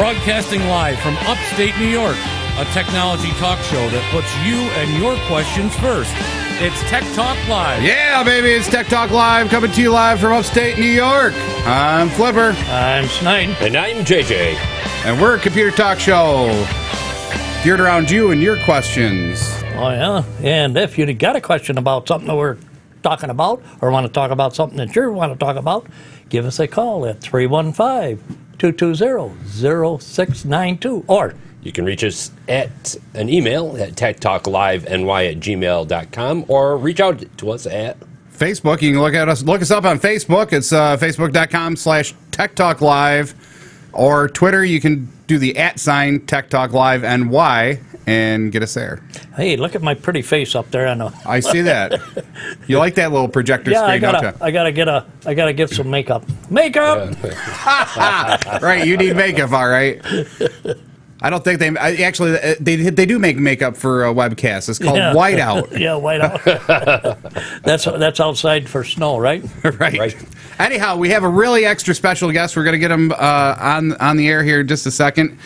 Broadcasting live from upstate New York, a technology talk show that puts you and your questions first. It's Tech Talk Live. Yeah, baby, it's Tech Talk Live, coming to you live from upstate New York. I'm Flipper. I'm Snide. And I'm JJ. And we're a computer talk show geared around you and your questions. Oh, yeah. And if you got a question about something that we're talking about or want to talk about something that you want to talk about, give us a call at 315-220-0692. Or you can reach us at an email at techtalkliveny@gmail.com or reach out to us at Facebook. You can look us up on Facebook. It's facebook.com/techtalklive. Or Twitter, you can do the @ Tech Talk Live NY and get us there. hey, look at my pretty face up there. I see that. You like that little projector screen, don't you? I gotta get some makeup. Makeup. Right, you need makeup, all right. I don't think they do make makeup for a webcast. It's called whiteout. Yeah, whiteout. That's outside for snow, right? Right. Anyhow, we have a really extra special guest. We're going to get him on the air here in just a second.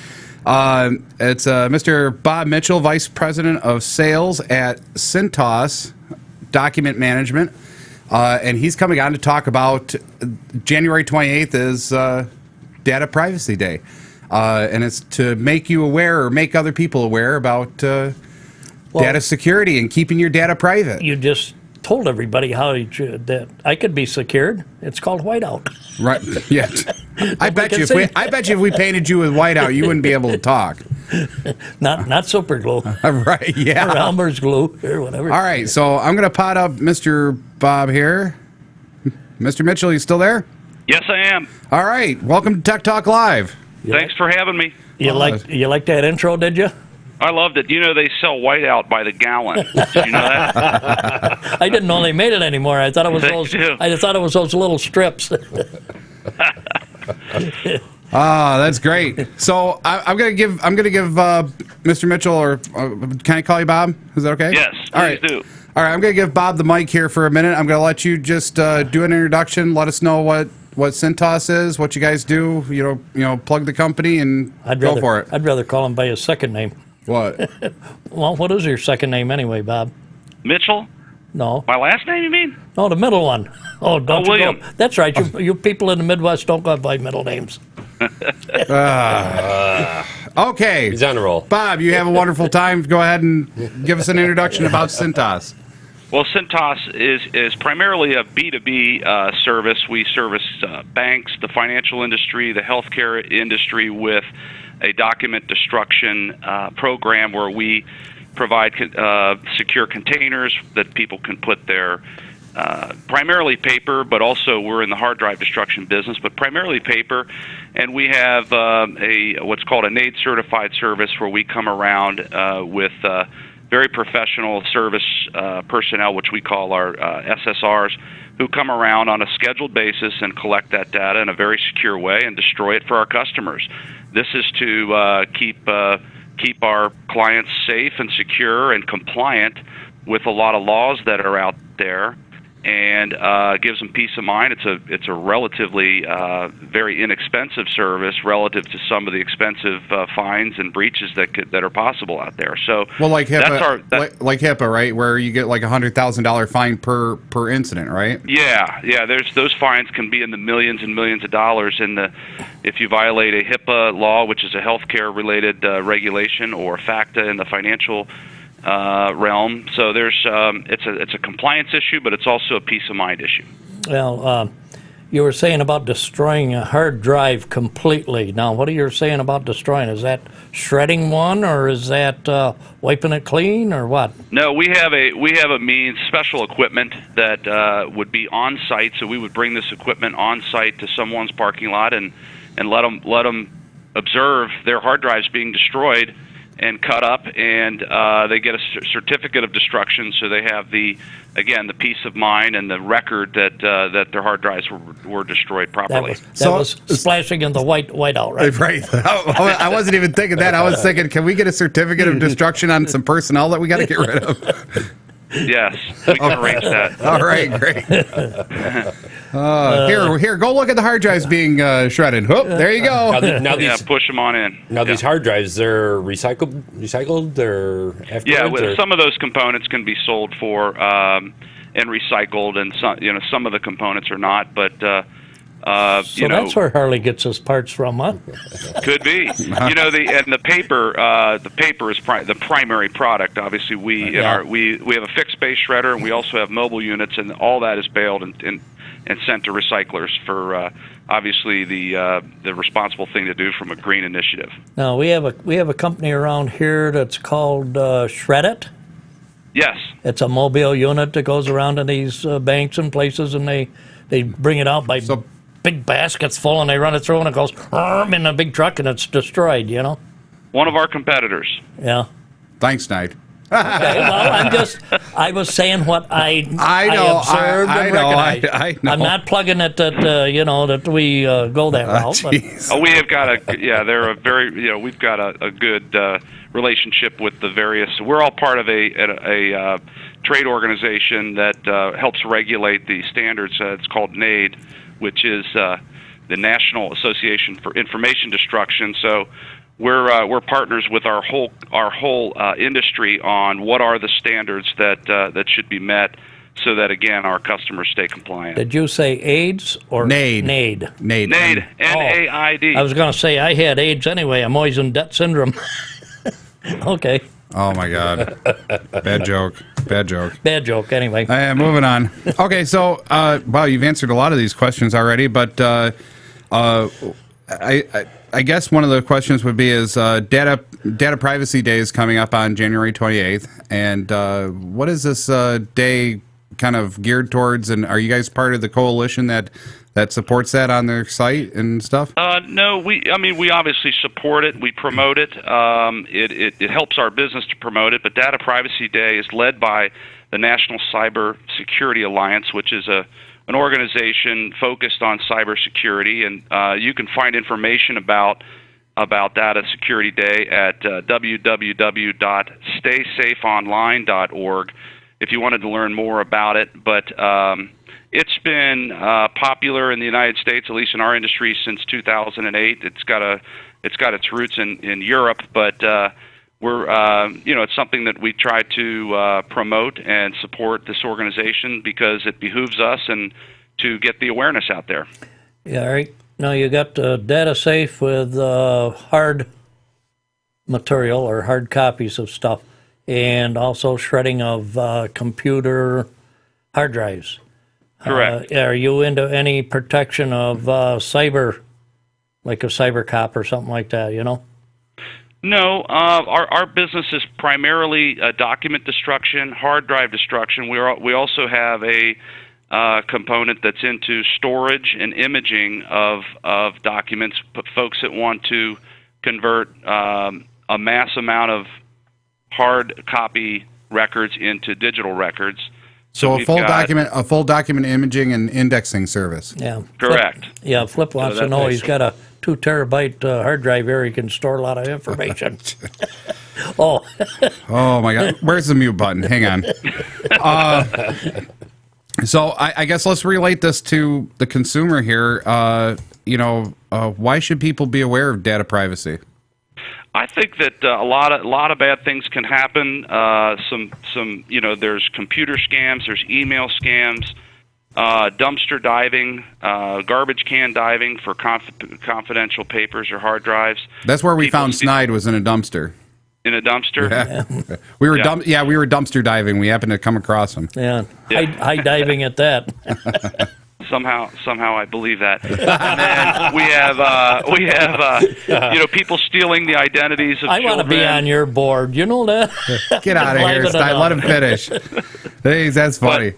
It's Mr. Bob Mitchell, Vice President of Sales at Cintas Document Management. And he's coming on to talk about January 28th is Data Privacy Day. And it's to make you aware or make other people aware about data security and keeping your data private. You just told everybody that I could be secured. It's called whiteout. Right. Yes. I bet you if we painted you with whiteout, you wouldn't be able to talk. Not super glue. Right. Yeah. Or Elmer's glue or whatever. All right. So I'm going to pot up Mr. Bob here. Mr. Mitchell, you still there? Yes, I am. All right. Welcome to Tech Talk Live. Thanks for having me. You like that intro, did you? I loved it. You know they sell whiteout by the gallon. Did you know that? I didn't know they made it anymore. I thought it was those little strips. That's great. So I'm gonna give Mr. Mitchell, or can I call you Bob? Is that okay? Yes. All right. Please do. All right. I'm gonna give Bob the mic here for a minute. I'm gonna let you just do an introduction. Let us know what Cintas is, what you guys do. You know, plug the company and go for it. I'd rather call him by his second name. What? Well, what is your second name anyway, Bob? Mitchell? No. My last name, you mean? No, the middle one. Oh, don't you William. go. That's right. You people in the Midwest don't go by middle names. Okay. He's on a roll. Bob, you have a wonderful time. Go ahead and give us an introduction about Cintas. Well, Cintas is primarily a B2B service. We service banks, the financial industry, the healthcare industry with a document destruction program where we provide secure containers that people can put their primarily paper, but also we're in the hard drive destruction business, but primarily paper. And we have what's called a NAID certified service where we come around with very professional service personnel, which we call our SSRs, who come around on a scheduled basis and collect that data in a very secure way and destroy it for our customers. This is to keep our clients safe and secure and compliant with a lot of laws that are out there, and gives them peace of mind. It's a relatively very inexpensive service relative to some of the expensive fines and breaches that are possible out there. So, well, like HIPAA, like HIPAA, right, where you get like $100,000 fine per incident, right? Yeah. Those fines can be in the millions and millions of dollars. If you violate a HIPAA law, which is a healthcare related regulation, or FACTA in the financial realm. So it's a compliance issue, but it's also a peace of mind issue. Well, you were saying about destroying a hard drive completely. Now, what are you saying about destroying? Is that shredding one, or is that wiping it clean, or what? No, we have a means, special equipment that would be on site. So we would bring this equipment on site to someone's parking lot and let them observe their hard drives being destroyed and cut up, and they get a certificate of destruction, so they have the peace of mind and the record that their hard drives were destroyed properly. That was splashing in the whiteout, right? Right. I wasn't even thinking that. I was thinking, can we get a certificate of destruction on some personnel that we got to get rid of? Yes, we can arrange that. All right, great. Here, go look at the hard drives being shredded. Oh, there you go. Now these push them on in. Now these hard drives, they're recycled or afterwards? Yeah, or? some of those components can be sold for and recycled, and some of the components are not. But so that's where Harley gets his parts from, huh? Could be. The paper is the primary product. Obviously, we have a fixed base shredder, and we also have mobile units, and all that is baled and sent to recyclers for obviously the responsible thing to do from a green initiative. Now we have a company around here that's called Shred It. Yes. It's a mobile unit that goes around in these banks and places, and they bring it out by big baskets full, and they run it through, and it goes in a big truck, and it's destroyed. One of our competitors. Yeah. Thanks, Knight. Okay, well, I was saying what I observed and recognized. I know. I'm not plugging it that we go that route. But. We have got they're a very, we've got a good relationship with the various, we're all part of a trade organization that helps regulate the standards. It's called NAID, which is the National Association for Information Destruction. So we're partners with our whole industry on what are the standards that should be met, so that again our customers stay compliant. Did you say AIDS or NAID? NAID. NAID. NAID. I was going to say I had AIDS anyway. I'm always in debt syndrome. Okay. Oh my God. Bad joke. Bad joke. Anyway. Moving on. Okay, so wow, you've answered a lot of these questions already, but I guess one of the questions would be is data privacy day is coming up on January 28th, and what is this day kind of geared towards? And are you guys part of the coalition that supports that on their site and stuff? No, we obviously support it. We promote it. It helps our business to promote it. But Data Privacy Day is led by the National Cyber Security Alliance, which is an organization focused on cybersecurity, and you can find information about Data Security Day at www.staysafeonline.org if you wanted to learn more about it. But it's been popular in the United States, at least in our industry, since 2008. It's got its roots in Europe, but we're it's something that we try to promote and support this organization because it behooves us and to get the awareness out there. Yeah, all right. Now you got data safe with hard material or hard copies of stuff, and also shredding of computer hard drives. Correct. Are you into any protection of cyber, like a cyber cop or something like that? No, our business is primarily document destruction, hard drive destruction. We also have a component that's into storage and imaging of documents. But folks that want to convert a mass amount of hard copy records into digital records. So a full document imaging and indexing service. Yeah. Correct. Flip wants to know he's got a 2 terabyte hard drive here. He can store a lot of information. Oh my God. Where's the mute button? Hang on. So I guess let's relate this to the consumer here. Why should people be aware of data privacy? I think that a lot of bad things can happen. There's computer scams, there's email scams, dumpster diving, garbage can diving for confidential papers or hard drives. That's where we found Snide, was in a dumpster. In a dumpster? Yeah. We were dumpster diving. We happened to come across him. Yeah. High diving at that. Somehow I believe that. And then we have people stealing the identities of children. I want to be on your board. You know that? Get out of here, Stein. Let him finish. Hey, that's funny.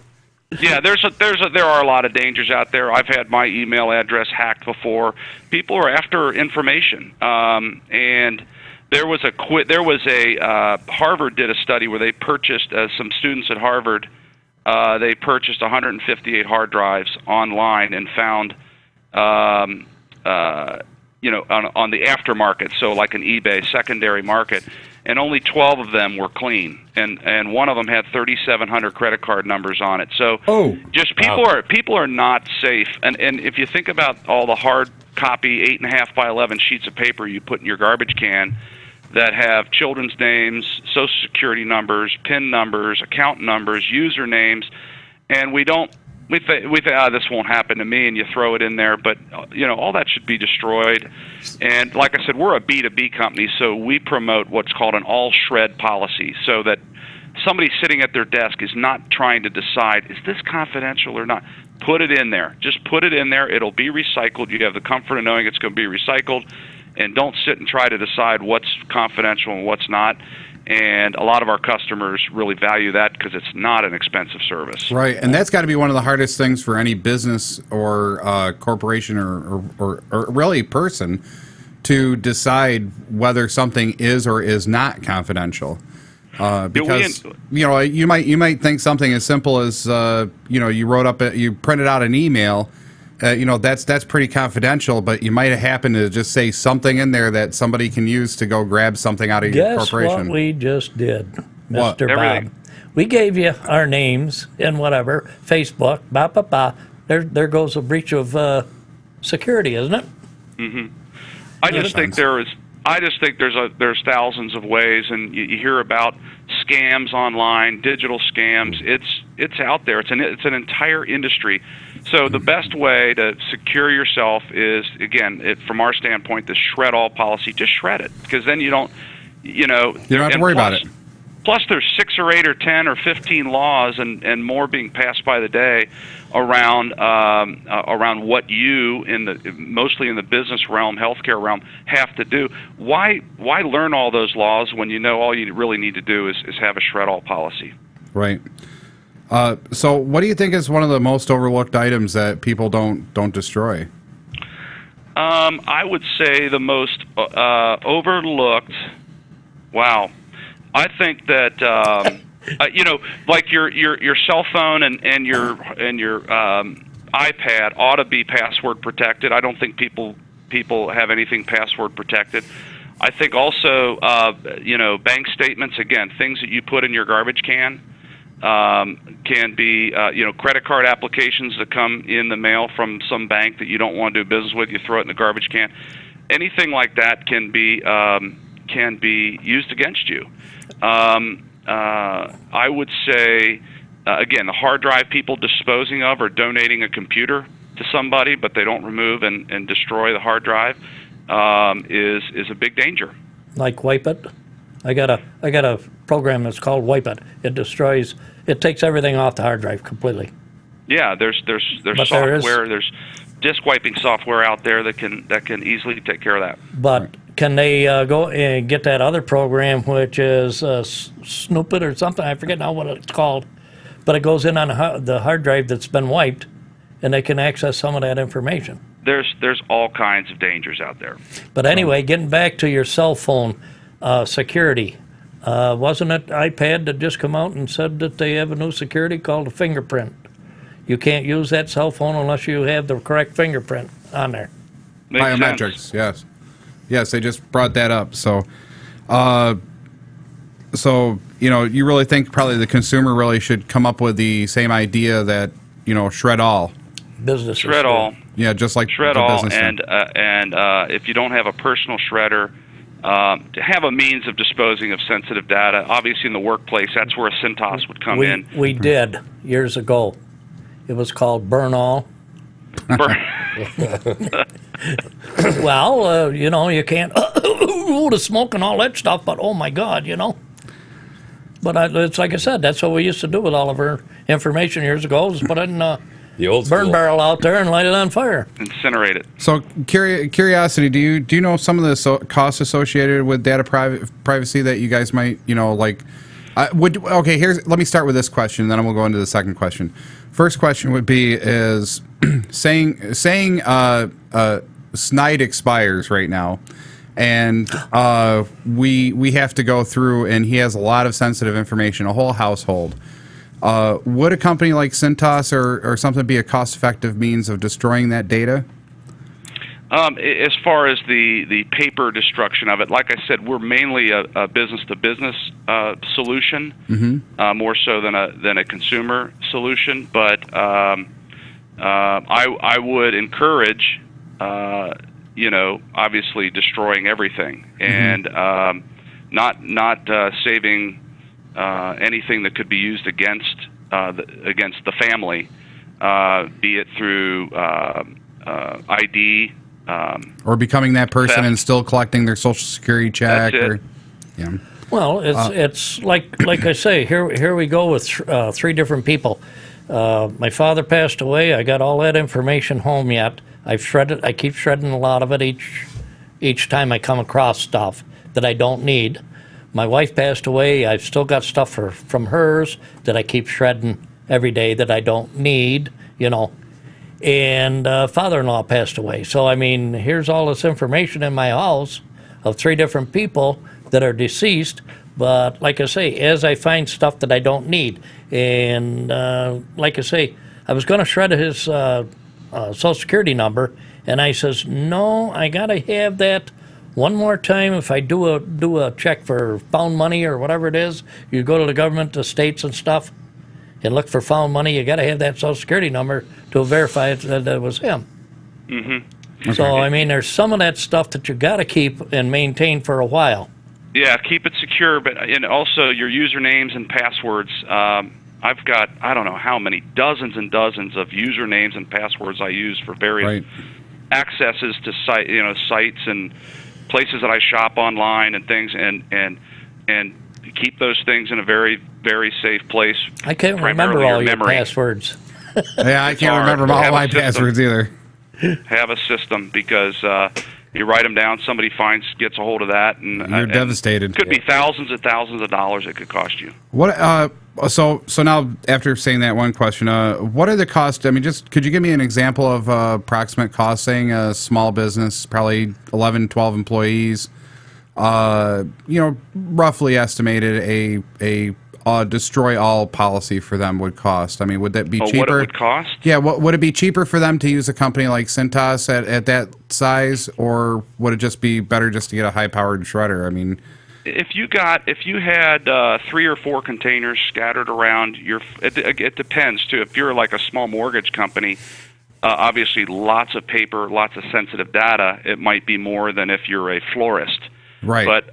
Yeah, there are a lot of dangers out there. I've had my email address hacked before. People are after information, and there was a Harvard did a study where they purchased some students at Harvard. They purchased 158 hard drives online and found, on the aftermarket, so like an eBay secondary market, and only 12 of them were clean, and one of them had 3,700 credit card numbers on it. So just people are not safe. And if you think about all the hard copy 8.5 by 11 sheets of paper you put in your garbage can that have children's names, social security numbers, PIN numbers, account numbers, usernames, and we think this won't happen to me, and you throw it in there, but all that should be destroyed. And like I said, we're a B2B company, so we promote what's called an all shred policy, so that somebody sitting at their desk is not trying to decide, is this confidential or not? Put it in there. Just put it in there. It'll be recycled. You have the comfort of knowing it's going to be recycled, and don't sit and try to decide what's confidential and what's not. And a lot of our customers really value that because it's not an expensive service. Right, and that's got to be one of the hardest things for any business or corporation or really person to decide whether something is or is not confidential. Because you might think something as simple as you printed out an email. That's pretty confidential, but you might have happened to just say something in there that somebody can use to go grab something out of your corporation. Guess what we just did, Mr. Bob? We gave you our names and whatever, Facebook, There goes a breach of security, isn't it? Mm-hmm. I just think there's thousands of ways, and you hear about scams online, digital scams. It's out there. It's an entire industry. So the best way to secure yourself is, again, from our standpoint, the shred all policy. Just shred it, because then you don't have to worry about it. Plus, there's 6 or 8 or 10 or 15 laws and more being passed by the day around what you mostly in the business realm, healthcare realm, have to do. Why learn all those laws when you know all you really need to do is have a shred all policy? Right. So, what do you think is one of the most overlooked items that people don't destroy? I would say the most overlooked. Wow. I think that like your cell phone and your iPad ought to be password protected. I don't think people have anything password protected. I think also bank statements, again, things that you put in your garbage can can be credit card applications that come in the mail from some bank that you don't want to do business with. You throw it in the garbage can. Anything like that can be used against you. I would say, again, the hard drive people disposing of or donating a computer to somebody, but they don't remove and destroy the hard drive, is a big danger. Like Wipe It. I got a program that's called Wipe It. It takes everything off the hard drive completely. Yeah, there's software, there's disk wiping software out there that can easily take care of that. But can they go and get that other program, which is Snoop It or something? I forget now what it's called. But it goes in on the hard drive that's been wiped, and they can access some of that information. There's all kinds of dangers out there. But anyway, getting back to your cell phone security, wasn't it iPad that just come out and said that they have a new security called a fingerprint? You can't use that cell phone unless you have the correct fingerprint on there. Biometrics, yes. Yes, they just brought that up. So, you really think probably the consumer really should come up with the same idea that, shred all. Business shred all. Yeah, just like shred all. And if you don't have a personal shredder, to have a means of disposing of sensitive data, obviously in the workplace, that's where a Cintas would come in. We did years ago. It was called Burn All. Well, you can't the smoke and all that stuff, but oh my God, But it's like I said, that's what we used to do with all of our information years ago, is put it in the old burn barrel out there and light it on fire. Incinerate it. So, curiosity, do you know some of the costs associated with data privacy that you guys might, let me start with this question, then we'll go into the second question. First question would be is saying SNIDE expires right now, and we have to go through, and he has a lot of sensitive information, a whole household. Would a company like Cintas or something be a cost-effective means of destroying that data? As far as the paper destruction of it, like I said, we're mainly a business-to-business solution, more so than a consumer solution. But I would encourage, obviously destroying everything and not saving anything that could be used against the family, be it through ID. Or becoming that person theft. and still collecting their Social Security check. That's it. Or, yeah. Well, it's like I say, here we go with three different people. My father passed away. I got all that information home yet. I've shredded. I keep shredding a lot of it each time I come across stuff that I don't need. My wife passed away. I've still got stuff from hers that I keep shredding every day that I don't need. And father-in-law passed away. So, I mean, here's all this information in my house of three different people that are deceased. But like I say, as I find stuff that I don't need, and like I say, I was going to shred his Social Security number, and I says, no, I got to have that one more time. If I do a check for found money or whatever it is, you go to the government, the states and stuff, and look for found money, you got to have that Social Security number to verify that it was him. Mm-hmm. So, I mean, there's some of that stuff that you got to keep and maintain for a while. Yeah, keep it secure, and also your usernames and passwords. I've got, I don't know how many, dozens and dozens of usernames and passwords I use for various accesses to sites and places that I shop online and things, and keep those things in a very, very safe place. I can't remember all your memory. Passwords. Yeah, I can't remember all my passwords either. Have a system, because you write them down, somebody gets a hold of that, and you're devastated. It could be thousands and thousands of dollars it could cost you. What? So now, after saying that one question, what are the costs? I mean, just could you give me an example of approximate cost? Saying a small business, probably 11, 12 employees. Roughly estimated a destroy all policy for them would cost. I mean, would that be cheaper? What it would cost? Yeah, would it be cheaper for them to use a company like Cintas at that size, or would it just be better just to get a high-powered shredder? I mean, if you had 3 or 4 containers scattered around it depends too. If you're like a small mortgage company, obviously lots of paper, lots of sensitive data, it might be more than if you're a florist. Right. But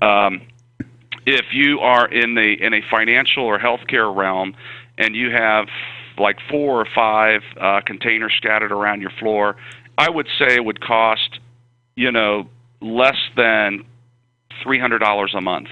if you are in a financial or healthcare realm, and you have like 4 or 5 containers scattered around your floor, I would say it would cost, less than $300 a month.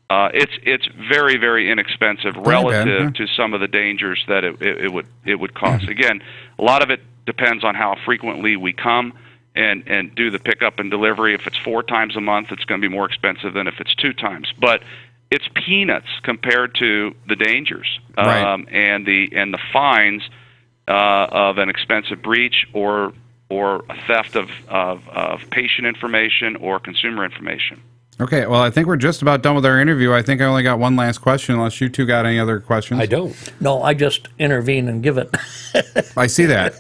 It's very, very inexpensive relative to some of the dangers that it would cost. Again, a lot of it depends on how frequently we come and do the pickup and delivery. If it's 4 times a month, it's going to be more expensive than if it's 2 times. But it's peanuts compared to the dangers and the fines of an expensive breach or a theft of patient information or consumer information. Okay, well, I think we're just about done with our interview. I think I only got one last question, unless you two got any other questions. I don't. No, I just intervene and give it. I see that.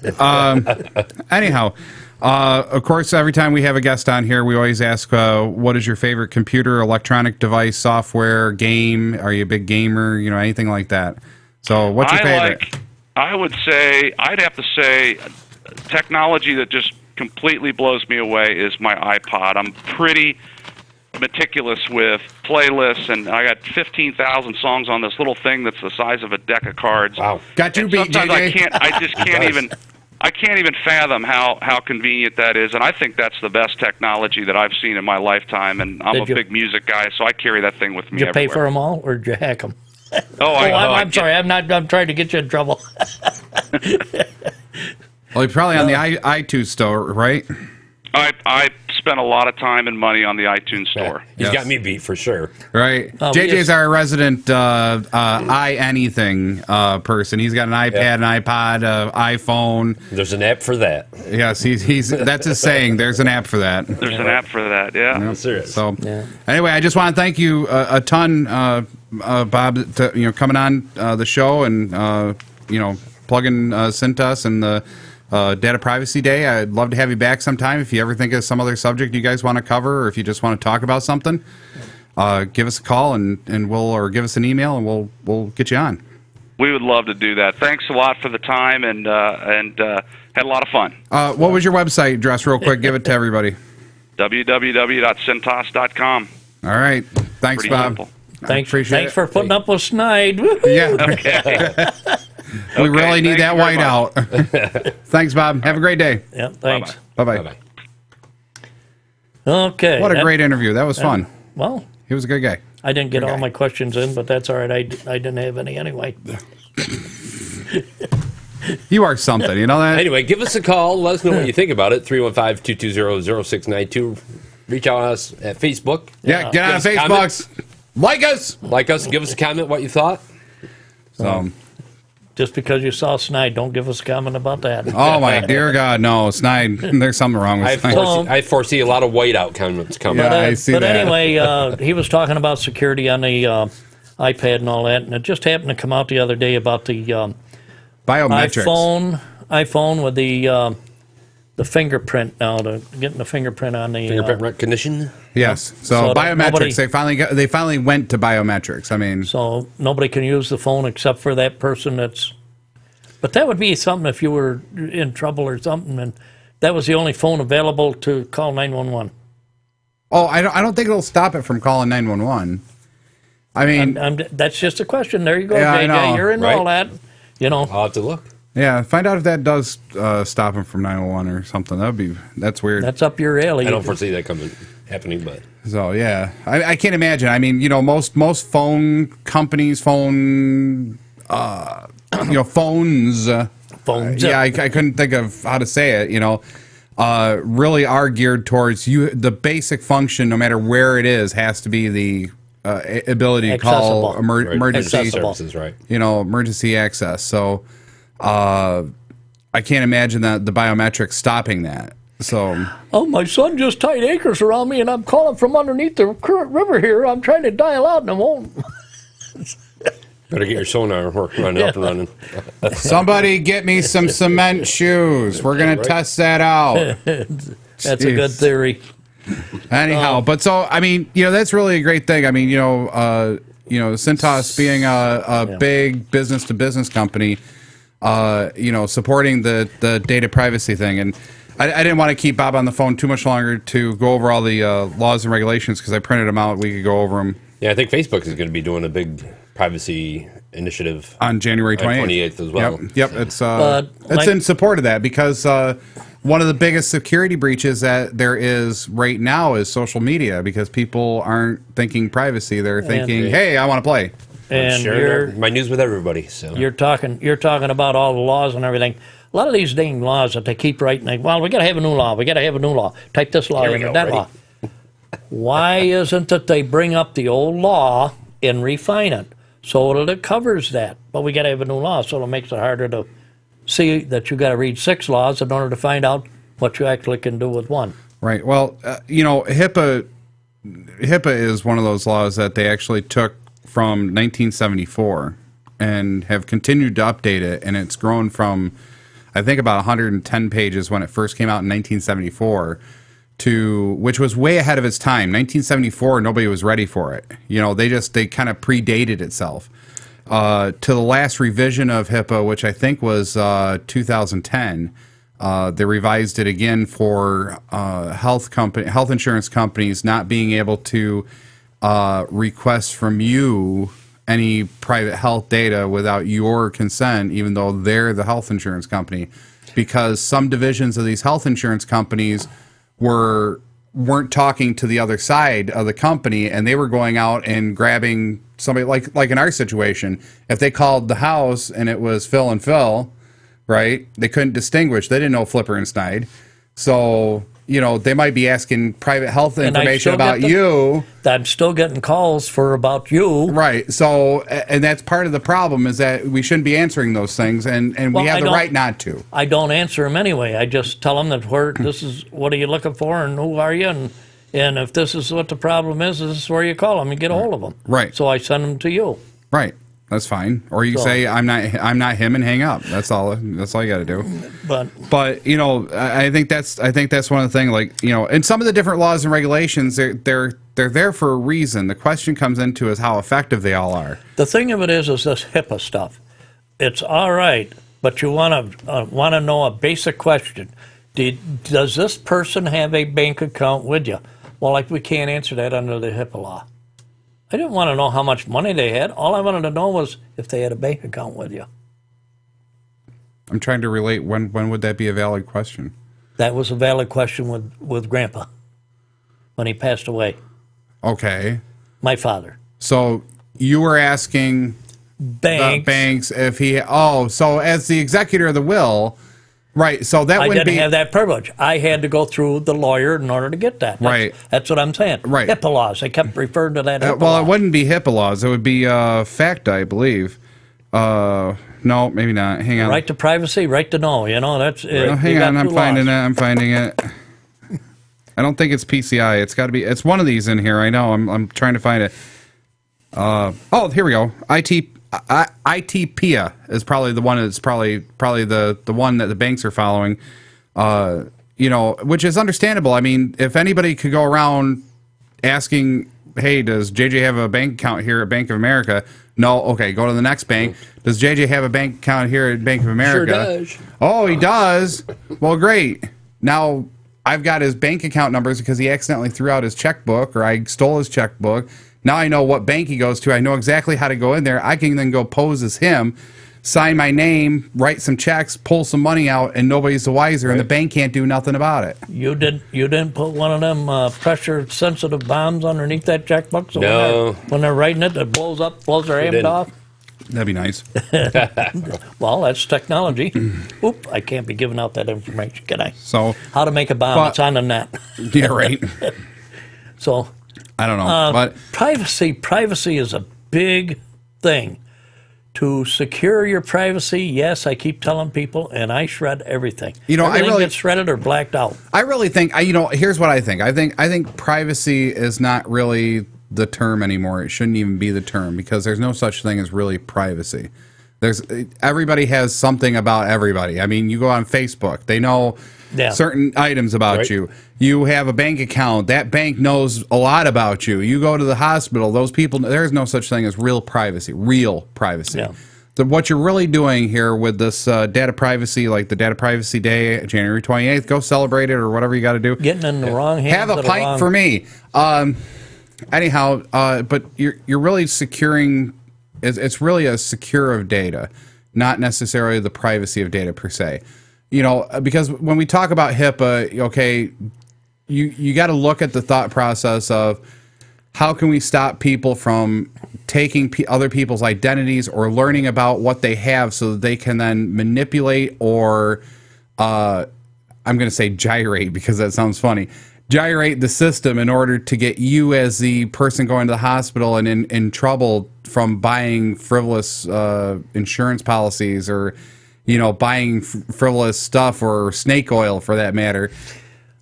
Anyhow, of course, every time we have a guest on here, we always ask, what is your favorite computer, electronic device, software, game? Are you a big gamer? Anything like that. So what's your favorite? I'd have to say technology that just completely blows me away is my iPod. I'm pretty meticulous with playlists, and I got 15,000 songs on this little thing that's the size of a deck of cards. Wow. Got you beat, sometimes JJ. I can't even fathom how convenient that is, and I think that's the best technology that I've seen in my lifetime, and I'm a big music guy, so I carry that thing with me Did you everywhere. pay for them all, or did you hack them? I'm sorry. I'm trying to get you in trouble. Well, you're probably on the iTunes store, right? I spent a lot of time and money on the iTunes store. He's got me beat for sure. Right. JJ's our resident anything person. He's got an iPad, an iPod, iPhone. There's an app for that. Yes, he's that's his saying. There's an app for that. There's an app for that, yeah. Yep. There is. So, anyway, I just want to thank you a ton, Bob, coming on the show and plugging Cintas and the Data Privacy Day. I'd love to have you back sometime if you ever think of some other subject you guys want to cover, or if you just want to talk about something. Give us a call or give us an email, and we'll get you on. We would love to do that. Thanks a lot for the time, and had a lot of fun. What was your website address, real quick? Give it to everybody. www.cintas.com. All right. Thanks, Pretty Bob. simple. Thanks Appreciate it. for putting up with Snide. Woo-hoo. Yeah. Okay. We really need thank that you very white out. Thanks, Bob. Have a great day. Yeah, thanks. Bye-bye. Bye-bye. Okay. What a great interview. That was fun. Well, He was a good guy. I didn't get Good all guy. my questions in, but that's all right. I didn't have any anyway. You are something. You know that? Anyway, give us a call. Let us know what you think about it. 315-220-0692. Reach out to us at Facebook. Yeah, get on Give us a Facebook. comment. Like us. Like us. Give us a comment what you thought. So, Just because you saw Snide, don't give us a comment about that. oh, my dear God. No, Snide. There's something wrong with Snide. I foresee a lot of whiteout comments coming. Yeah. I see but that. anyway, he was talking about security on the iPad and all that, and it just happened to come out the other day about the Biometrics. iPhone with the fingerprint now, getting the fingerprint on the Fingerprint recognition. Yes. So So that biometrics. nobody- They finally went to biometrics. I mean, so nobody can use the phone except for that person that's. But that would be something if you were in trouble or something, and that was the only phone available to call 911. oh, I don't think it'll stop it from calling 911. I mean, That's just a question. There you go, Yeah, I JJ. know, You're in right? all that. You know. I'll have to look. yeah, find out if that does stop him from 911 or something. That's weird. That's up your alley. I don't foresee that happening, but So yeah, I can't imagine. I mean, most phone companies, phones. Phones. Yeah, I couldn't think of how to say it. Really are geared towards you. The basic function, no matter where it is, has to be the ability to call Accessible. right. emergency Accessible. services, right? emergency access. So I can't imagine that the biometrics stopping that. So Oh, my son just tied acres around me, and I'm calling from underneath the current river here. I'm trying to dial out, and I won't. Better get your sonar running up and running. somebody get me some cement shoes. We're gonna Right. test that out. That's a good Jeez. theory. Anyhow, but so I mean, that's really a great thing. I mean, Cintas being a big business to business company, supporting the data privacy thing, and I didn't want to keep Bob on the phone too much longer to go over all the laws and regulations because I printed them out. We could go over them Yeah, I think Facebook is going to be doing a big privacy initiative on January 28th. as well. Yep. It's in support of that because one of the biggest security breaches that there is right now is social media because people aren't thinking privacy. They're thinking, hey, I want to play. And Sharing my news with everybody. So you're talking about all the laws and everything. A lot of these dang laws that they keep writing, we got to have a new law. We got to have a new law. Type this law Here we in or go, that ready. law. Why isn't it they bring up the old law and refine it so that it covers that? But we got to have a new law, so it makes it harder to see that you got to read 6 laws in order to find out what you actually can do with one. Right. Well, HIPAA is one of those laws that they actually took from 1974 and have continued to update it, and it's grown from, I think, about 110 pages when it first came out in 1974 to, which was way ahead of its time. 1974, nobody was ready for it. They kind of predated itself. To the last revision of HIPAA, which I think was 2010, they revised it again for health insurance companies not being able to request from you any private health data without your consent, even though they're the health insurance company, because some divisions of these health insurance companies weren't talking to the other side of the company, and they were going out and grabbing somebody like in our situation. If they called the house and it was Phil and Phil, right? They couldn't distinguish. They didn't know Flipper and Snide. So, they might be asking private health information about you. I'm still getting calls for about you. Right. So, and that's part of the problem is that we shouldn't be answering those things, and Well, we have I the don't- right not to. I don't answer them anyway. I just tell them that this is what are you looking for and who are you, and if this is what the problem is, this is where you call them and get a hold of them. Right. So I send them to you. Right. That's fine. Or you can say I'm not him and hang up. That's all you got to do. But you know, I think that's one of the things. Like, you know, and some of the different laws and regulations, they're there for a reason. The question comes into is how effective they all are. The thing of it is this HIPAA stuff. It's all right, but you want to know a basic question. Does this person have a bank account with you? Well, like, we can't answer that under the HIPAA law. I didn't want to know how much money they had. All I wanted to know was if they had a bank account with you. I'm trying to relate. When would that be a valid question? That was a valid question with Grandpa when he passed away. Okay. My father. So you were asking banks if he. Oh, so as the executor of the will, right? So that I wouldn't didn't have that privilege. I had to go through the lawyer in order to get that. That's what I'm saying. Right. HIPAA laws. They kept referring to that. HIPAA well, law. It wouldn't be HIPAA laws. It would be FACTA, I believe. No, maybe not. Hang on. Right to privacy, right to know. You know, that's. No, hang on. I'm finding it. I'm finding it. I don't think it's PCI. It's got to be. It's one of these in here. I know. I'm trying to find it. Oh, here we go. ITPIA is probably the one. It's probably the one that the banks are following. You know, which is understandable. I mean, if anybody could go around asking, "Hey, does JJ have a bank account here at Bank of America?" No. Okay, go to the next bank. Does JJ have a bank account here at Bank of America? Sure does. Oh, he does. Well, great. Now I've got his bank account numbers because he accidentally threw out his checkbook, or I stole his checkbook. Now I know what bank he goes to. I know exactly how to go in there. I can then go pose as him, sign my name, write some checks, pull some money out, and nobody's the wiser, and the bank can't do nothing about it. You didn't put one of them pressure-sensitive bombs underneath that checkbook, so when they're writing it, it blows up, blows their hand off. That'd be nice. Well, that's technology. Oop, I can't be giving out that information, can I? So how to make a bomb? It's on the net. Yeah, right. So I don't know, but privacy is a big thing. To secure your privacy, yes, I keep telling people, and I shred everything. You know, everything I really gets shredded or blacked out. I really think, you know, here's what I think. I think privacy is not really the term anymore. It shouldn't even be the term because there's no such thing as really privacy. Everybody has something about everybody. I mean, you go on Facebook, they know certain items about you. You have a bank account, that bank knows a lot about you. You go to the hospital, those people, there's no such thing as real privacy. Yeah. What you're really doing here with this data privacy, like the Data Privacy Day, January 28th, go celebrate it or whatever you got to do. Getting in the wrong hands. Have a pint for me. Anyhow, but you're really securing. It's really a secure of data, not necessarily the privacy of data per se. You know, because when we talk about HIPAA, okay, you got to look at the thought process of how can we stop people from taking other people's identities or learning about what they have so that they can then manipulate or I'm going to say gyrate because that sounds funny. Gyrate the system in order to get you as the person going to the hospital and in trouble from buying frivolous insurance policies or, you know, buying frivolous stuff or snake oil for that matter.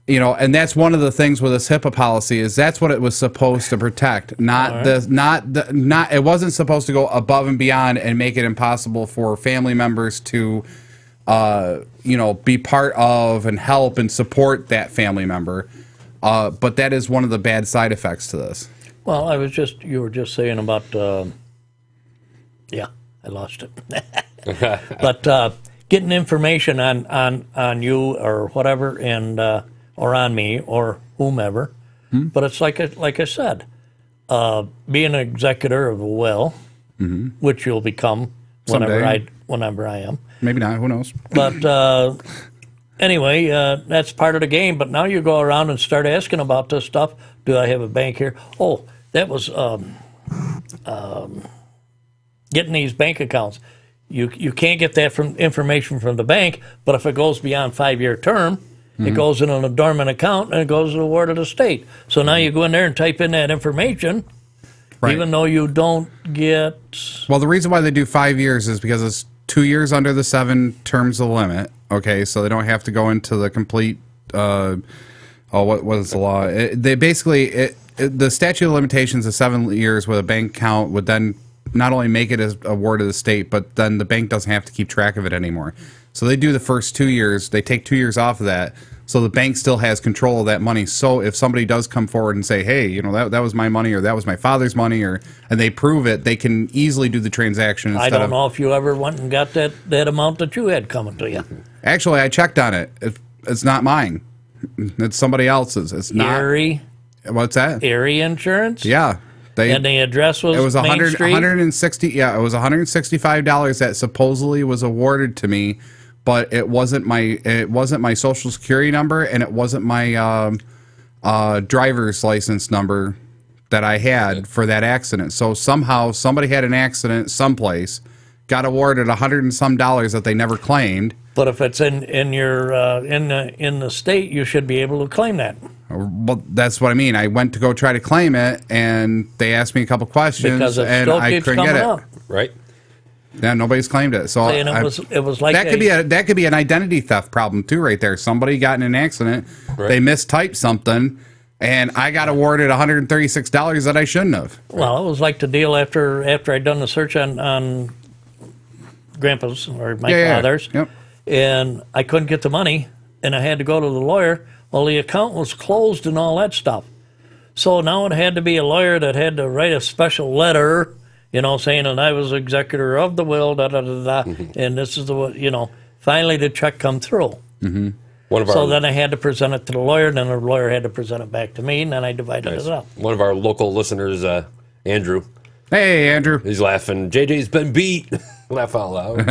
You know, and that's one of the things with this HIPAA policy is that's what it was supposed to protect. It wasn't supposed to go above and beyond and make it impossible for family members to, you know, be part of and help and support that family member. But that is one of the bad side effects to this. Well, you were just saying about, I lost it. But getting information on you or whatever, and or on me or whomever. But it's like I said, being an executor of a will, which you'll become whenever I am. Maybe not. Who knows? But anyway, that's part of the game. But now you go around and start asking about this stuff. Do I have a bank here? Oh, that was getting these bank accounts. You can't get that information from the bank, but if it goes beyond 5-year term, it goes in on a dormant account and it goes to the ward of the state. So now you go in there and type in that information, even though you don't get... Well, the reason why they do 5 years is because it's 2 years under the 7 terms of limit. Okay, so they don't have to go into the complete... what is the law? They basically... the statute of limitations of 7 years with a bank account would then not only make it as a ward of the state, but then the bank doesn't have to keep track of it anymore. So they do the first 2 years. They take 2 years off of that. So the bank still has control of that money. So if somebody does come forward and say, hey, you know, that was my money, or that was my father's money, and they prove it, they can easily do the transaction. I don't know if you ever went and got that amount that you had coming to you. Actually, I checked on it. It's not mine. It's somebody else's. It's not. Erie. What's that? Erie Insurance? Yeah. And the address was it was Main Street? 160. Yeah, it was $165 that supposedly was awarded to me, but it wasn't my Social Security number, and it wasn't my driver's license number that I had for that accident. So somehow somebody had an accident someplace, got awarded $100 and some that they never claimed. But if it's in your in the state, you should be able to claim that. Well, that's what I mean. I went to go try to claim it, and they asked me a couple questions, Because it and still I keeps couldn't get it. coming up. Right. Yeah, nobody's claimed it. So And it was like that could be an identity theft problem too, right there. Somebody got in an accident, Right. they mistyped something, and I got awarded $136 that I shouldn't have. Well, it was like the deal after I'd done the search on Grandpa's or my father's, Yep. and I couldn't get the money, and I had to go to the lawyer. Well, the account was closed and all that stuff. So now it had to be a lawyer that had to write a special letter, you know, saying that I was executor of the will, and this is the, finally the check come through. Mm-hmm. So then I had to present it to the lawyer, then the lawyer had to present it back to me, and then I divided it up. One of our local listeners, Andrew. Hey, Andrew. He's laughing. JJ's been beat. Laugh out loud.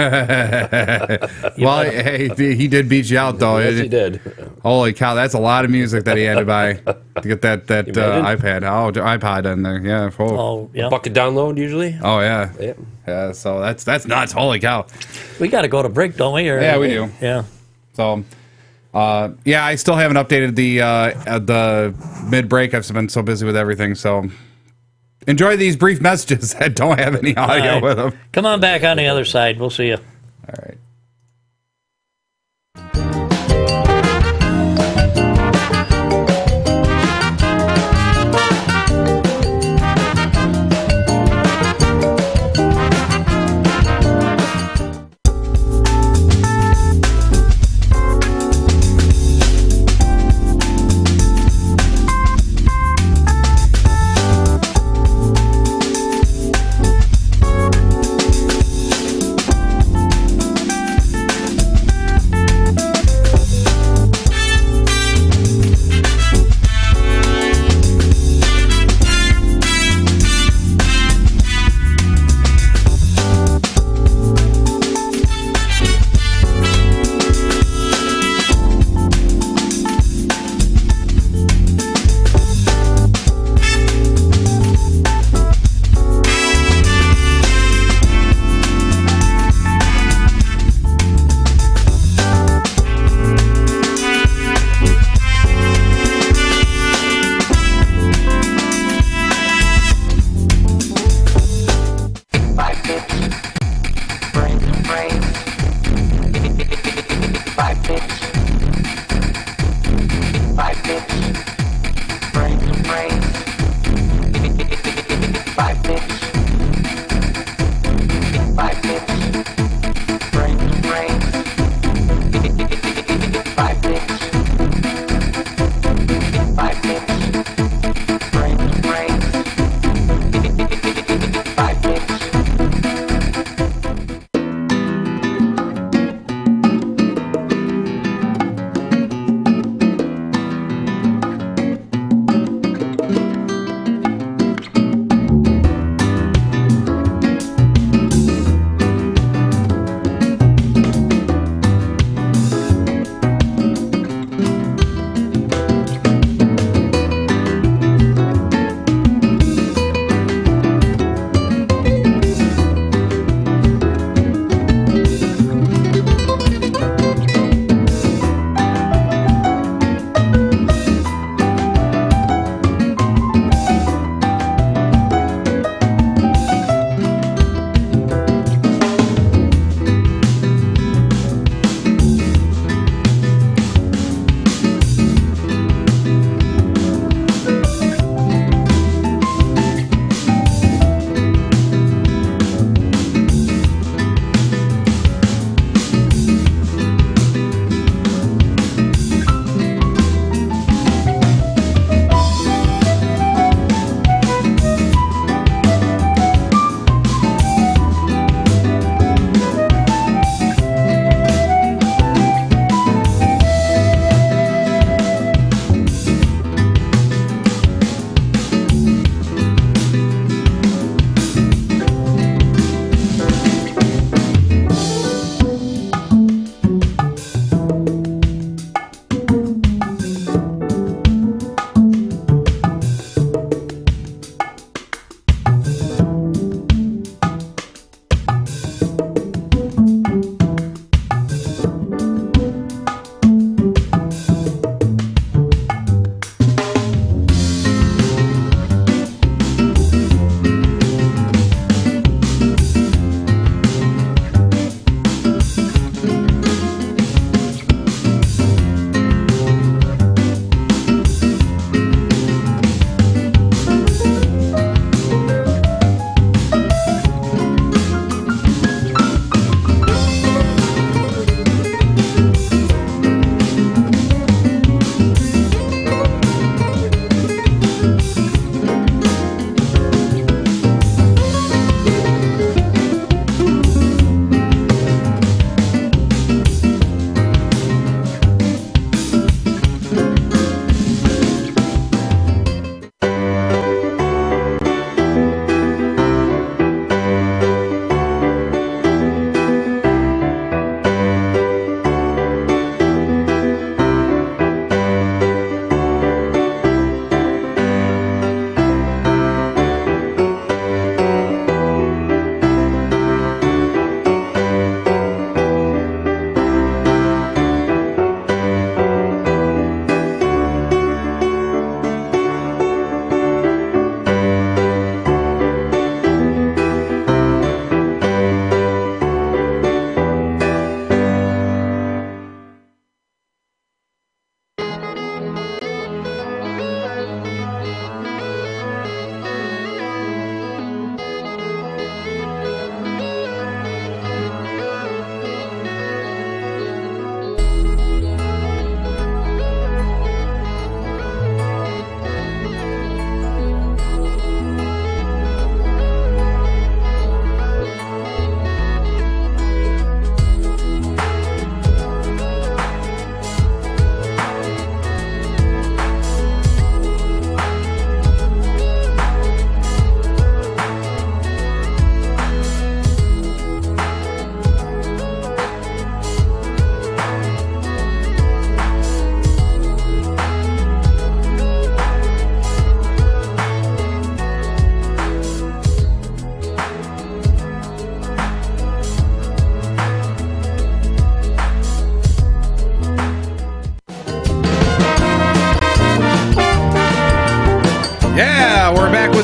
Well, hey, he did beat you out, though. Yes, he did. Holy cow, that's a lot of music that he had to buy to get that iPad. Oh, iPod in there. Yeah. Oh, yeah. Bucket download usually. Oh, yeah. Yeah. Yeah, so that's nuts. Holy cow. We got to go to break, don't we? Yeah, we do. Yeah. So, yeah, I still haven't updated the mid-break. I've been so busy with everything, so enjoy these brief messages that don't have any audio right. with them. Come on back on the other side. We'll see you. All right.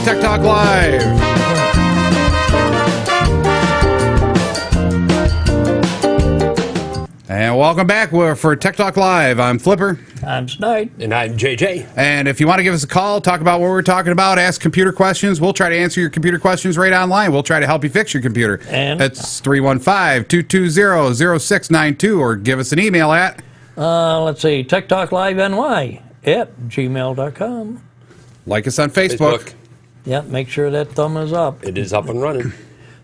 Tech Talk Live. And welcome back for Tech Talk Live. I'm Flipper. I'm Snipe. And I'm JJ. And if you want to give us a call, talk about what we're talking about, ask computer questions, we'll try to answer your computer questions right online. We'll try to help you fix your computer. And it's 315-220-0692, or give us an email at... let's see, techtalkliveny@gmail.com. Like us on Facebook. Yeah, make sure that thumb is up. It is up and running.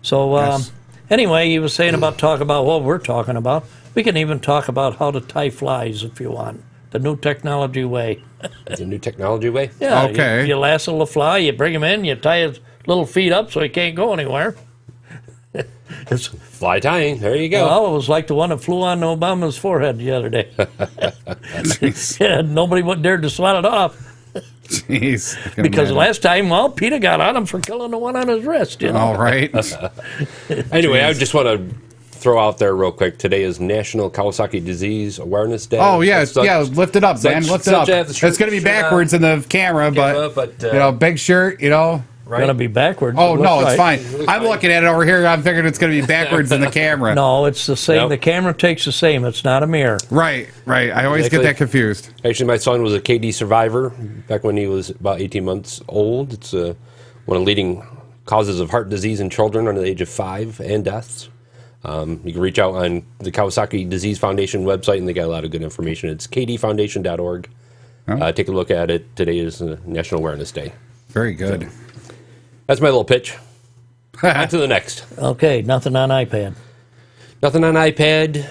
So, Yes. anyway, you were saying talk about what we're talking about. We can even talk about how to tie flies if you want. The new technology way. The new technology way? Yeah. Okay. You lasso the fly, you bring him in, you tie his little feet up so he can't go anywhere. Fly tying. There you go. Well, it was like the one that flew on Obama's forehead the other day. Yeah, nobody dared to swat it off. Jeez. Because last time, PETA got on him for killing the one on his wrist. You know? All right. Anyway, I just want to throw out there real quick. Today is National Kawasaki Disease Awareness Day. Oh, yeah. Lift it up, man. Lift it up. It's going to be backwards in the camera, but big shirt, Right. Going to be backwards. Oh, no, it's fine. I'm looking at it over here. I'm figuring it's going to be backwards in the camera. No, it's the same. Nope. The camera takes the same. It's not a mirror. Right. I always get that confused. Actually, my son was a KD survivor back when he was about 18 months old. It's one of the leading causes of heart disease in children under the age of 5 and deaths. You can reach out on the Kawasaki Disease Foundation website, and they got a lot of good information. It's kdfoundation.org. Take a look at it. Today is National Awareness Day. Very good. So, that's my little pitch. On to the next. Okay, nothing on iPad. Nothing on iPad.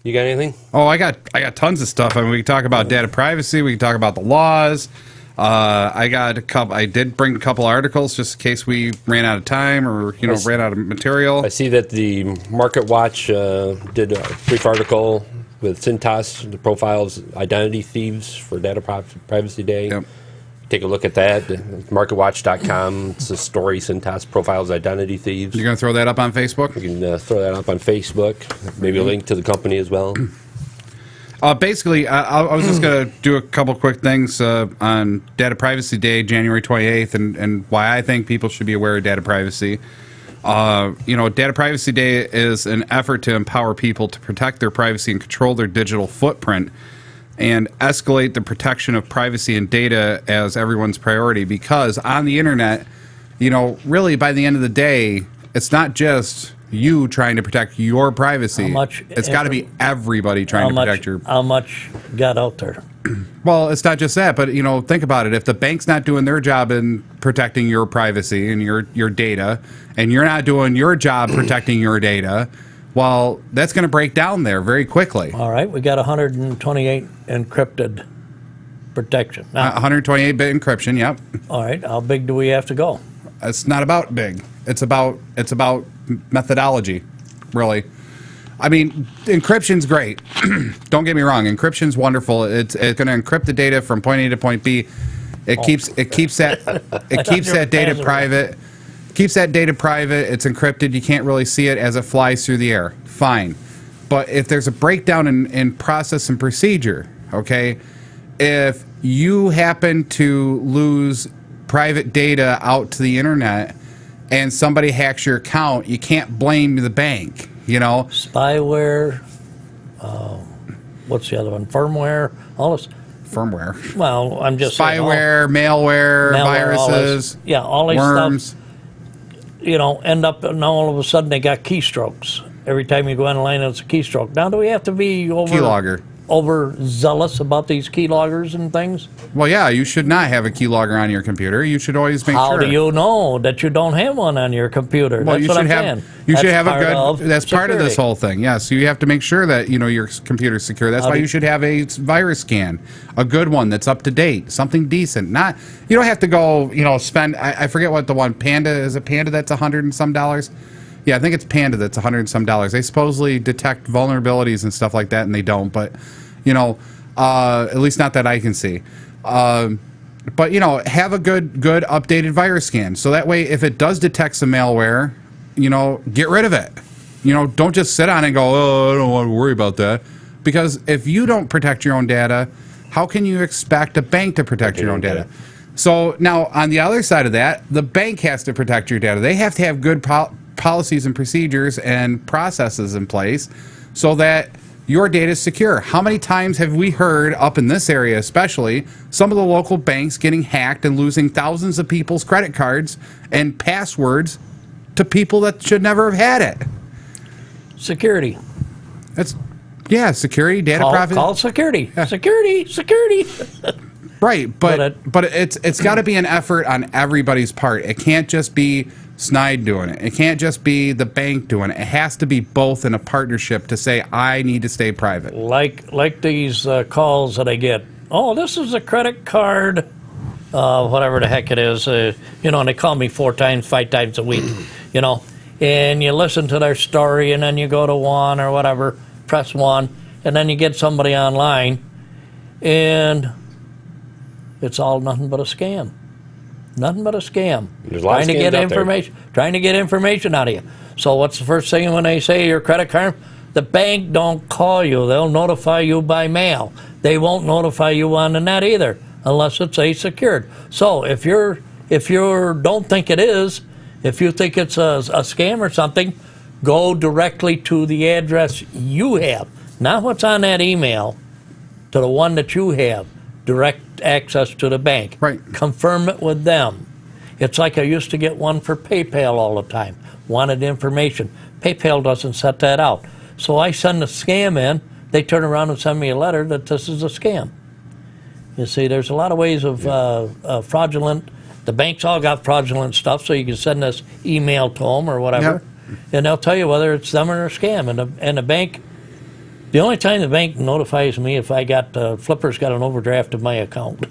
You got anything? Oh, I got tons of stuff. I mean, we can talk about data privacy. We can talk about the laws. I did bring a couple articles just in case we ran out of time or ran out of material. I see that the Market Watch did a brief article with Cintas, the profiles identity thieves for Data Privacy Day. Yep. Take a look at that. MarketWatch.com. It's a story. Cintas profiles identity thieves. You're going to throw that up on Facebook? You can throw that up on Facebook. Maybe a link to the company as well. Basically, I was just going to do a couple quick things on Data Privacy Day, January 28th, and why I think people should be aware of data privacy. Data Privacy Day is an effort to empower people to protect their privacy and control their digital footprint, and escalate the protection of privacy and data as everyone's priority, because on the internet, really by the end of the day, it's not just you trying to protect your privacy. It's got to be everybody trying to protect your... How much got out there? Well, it's not just that, but think about it. If the bank's not doing their job in protecting your privacy and your data, and you're not doing your job protecting your data, well, that's going to break down there very quickly. All right, we got 128 encrypted protection. 128-bit encryption, yep. All right, how big do we have to go? It's not about big. It's about methodology, really. I mean, encryption's great. Don't get me wrong. Encryption's wonderful. It's going to encrypt the data from point A to point B. It keeps that data private. Keeps that data private. It's encrypted. You can't really see it as it flies through the air. Fine. But if there's a breakdown in process and procedure, okay, if you happen to lose private data out to the internet and somebody hacks your account, you can't blame the bank, Spyware, what's the other one? Firmware, all this. Firmware. Well, I'm just spyware, malware, viruses, all these worms. Stuff, end up, and all of a sudden they got keystrokes. Every time you go online, it's a keystroke. Now, do we have to be overzealous about these keyloggers and things? Well, yeah, you should not have a keylogger on your computer. You should always make sure. How do you know that you don't have one on your computer? Well, that's what I'm saying. You should have a good. That's part of this whole thing. Yeah, so you have to make sure that your computer's secure. That's why you should have a virus scan, a good one that's up to date, something decent. Not you don't have to go spend. I forget what the one Panda is. A Panda that's $100 and some. Yeah, I think it's Panda that's $100 and some. They supposedly detect vulnerabilities and stuff like that, and they don't. But at least not that I can see. But have a good updated virus scan, so that way if it does detect some malware, get rid of it. Don't just sit on it and go, oh, I don't want to worry about that, because if you don't protect your own data, how can you expect a bank to protect your own data? So now on the other side of that, the bank has to protect your data. They have to have good policies and procedures and processes in place so that your data is secure. How many times have we heard up in this area, especially some of the local banks getting hacked and losing thousands of people's credit cards and passwords to people that should never have had it? Security. Security, data privacy. Call security. Yeah. Security. Right, but it's got to be an effort on everybody's part. It can't just be Snide doing it. It can't just be the bank doing it. It has to be both in a partnership to say, I need to stay private. Like these calls that I get. Oh, this is a credit card, whatever the heck it is. And they call me 4 times, 5 times a week, And you listen to their story, and then you go to one or whatever, press 1, and then you get somebody online, and it's all nothing but a scam. Nothing but a scam. Trying to get information out of you. So what's the first thing when they say your credit card? The bank don't call you. They'll notify you by mail. They won't notify you on the net either, unless it's secured. So if you don't think it is, if you think it's a scam or something, go directly to the address you have, not what's on that email, to the one that you have. Direct access to the bank. Right. Confirm it with them. It's like I used to get one for PayPal all the time. Wanted information. PayPal doesn't set that out. So I send a scam in. They turn around and send me a letter that this is a scam. You see, there's a lot of ways of fraudulent. The banks all got fraudulent stuff, so you can send this email to them or whatever, and they'll tell you whether it's them or a scam. And the bank. The only time the bank notifies me if I got Flipper's got an overdraft of my account.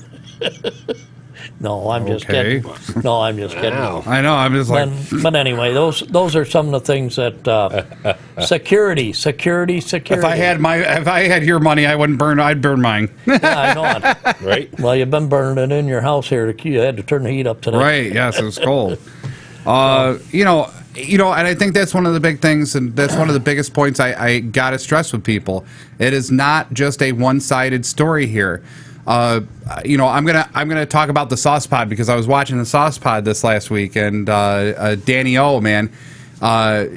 No, I'm just kidding. No, I'm just kidding. I know. I'm just like. But anyway, those are some of the things that security. If I had your money, I'd burn mine. Yeah, I know it. Right. Well, you've been burning it in your house here. You had to turn the heat up today. Right. Yes, it was cold. And I think that's one of the big things, and that's one of the biggest points I gotta stress with people. It is not just a one-sided story here. I'm gonna talk about the Sauce Pod because I was watching the Sauce Pod this last week, and Danny O, man,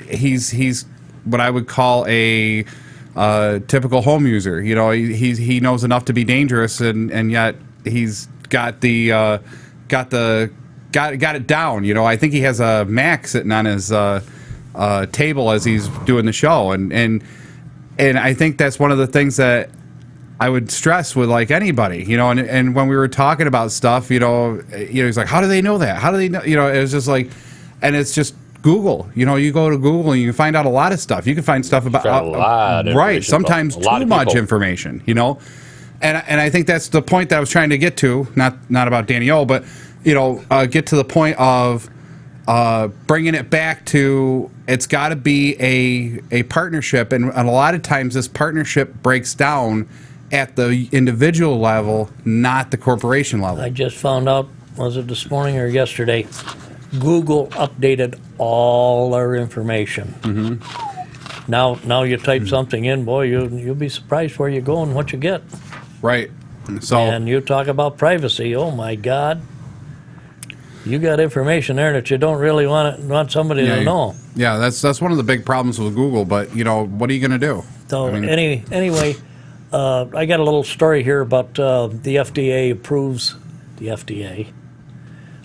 he's what I would call a typical home user. He knows enough to be dangerous, and yet he's got it down. I think he has a Mac sitting on his table as he's doing the show, and I think that's one of the things that I would stress with like anybody, and when we were talking about stuff, he's like, how do they know that? How do they know? It was just like, and it's just Google. You go to Google and you can find out a lot of stuff. You can find stuff about a lot of right. Sometimes too much information. And I think that's the point that I was trying to get to. Not about Danny O, but get to the point of bringing it back to it's got to be a partnership, and a lot of times this partnership breaks down at the individual level, not the corporation level. I just found out, was it this morning or yesterday, Google updated all our information. Mm-hmm. Now you type something in, boy, you'll be surprised where you go and what you get. Right. So, and you talk about privacy, oh my God. You got information there that you don't really want somebody to know. Yeah, that's one of the big problems with Google. But what are you going to do? So anyway, I got a little story here about the FDA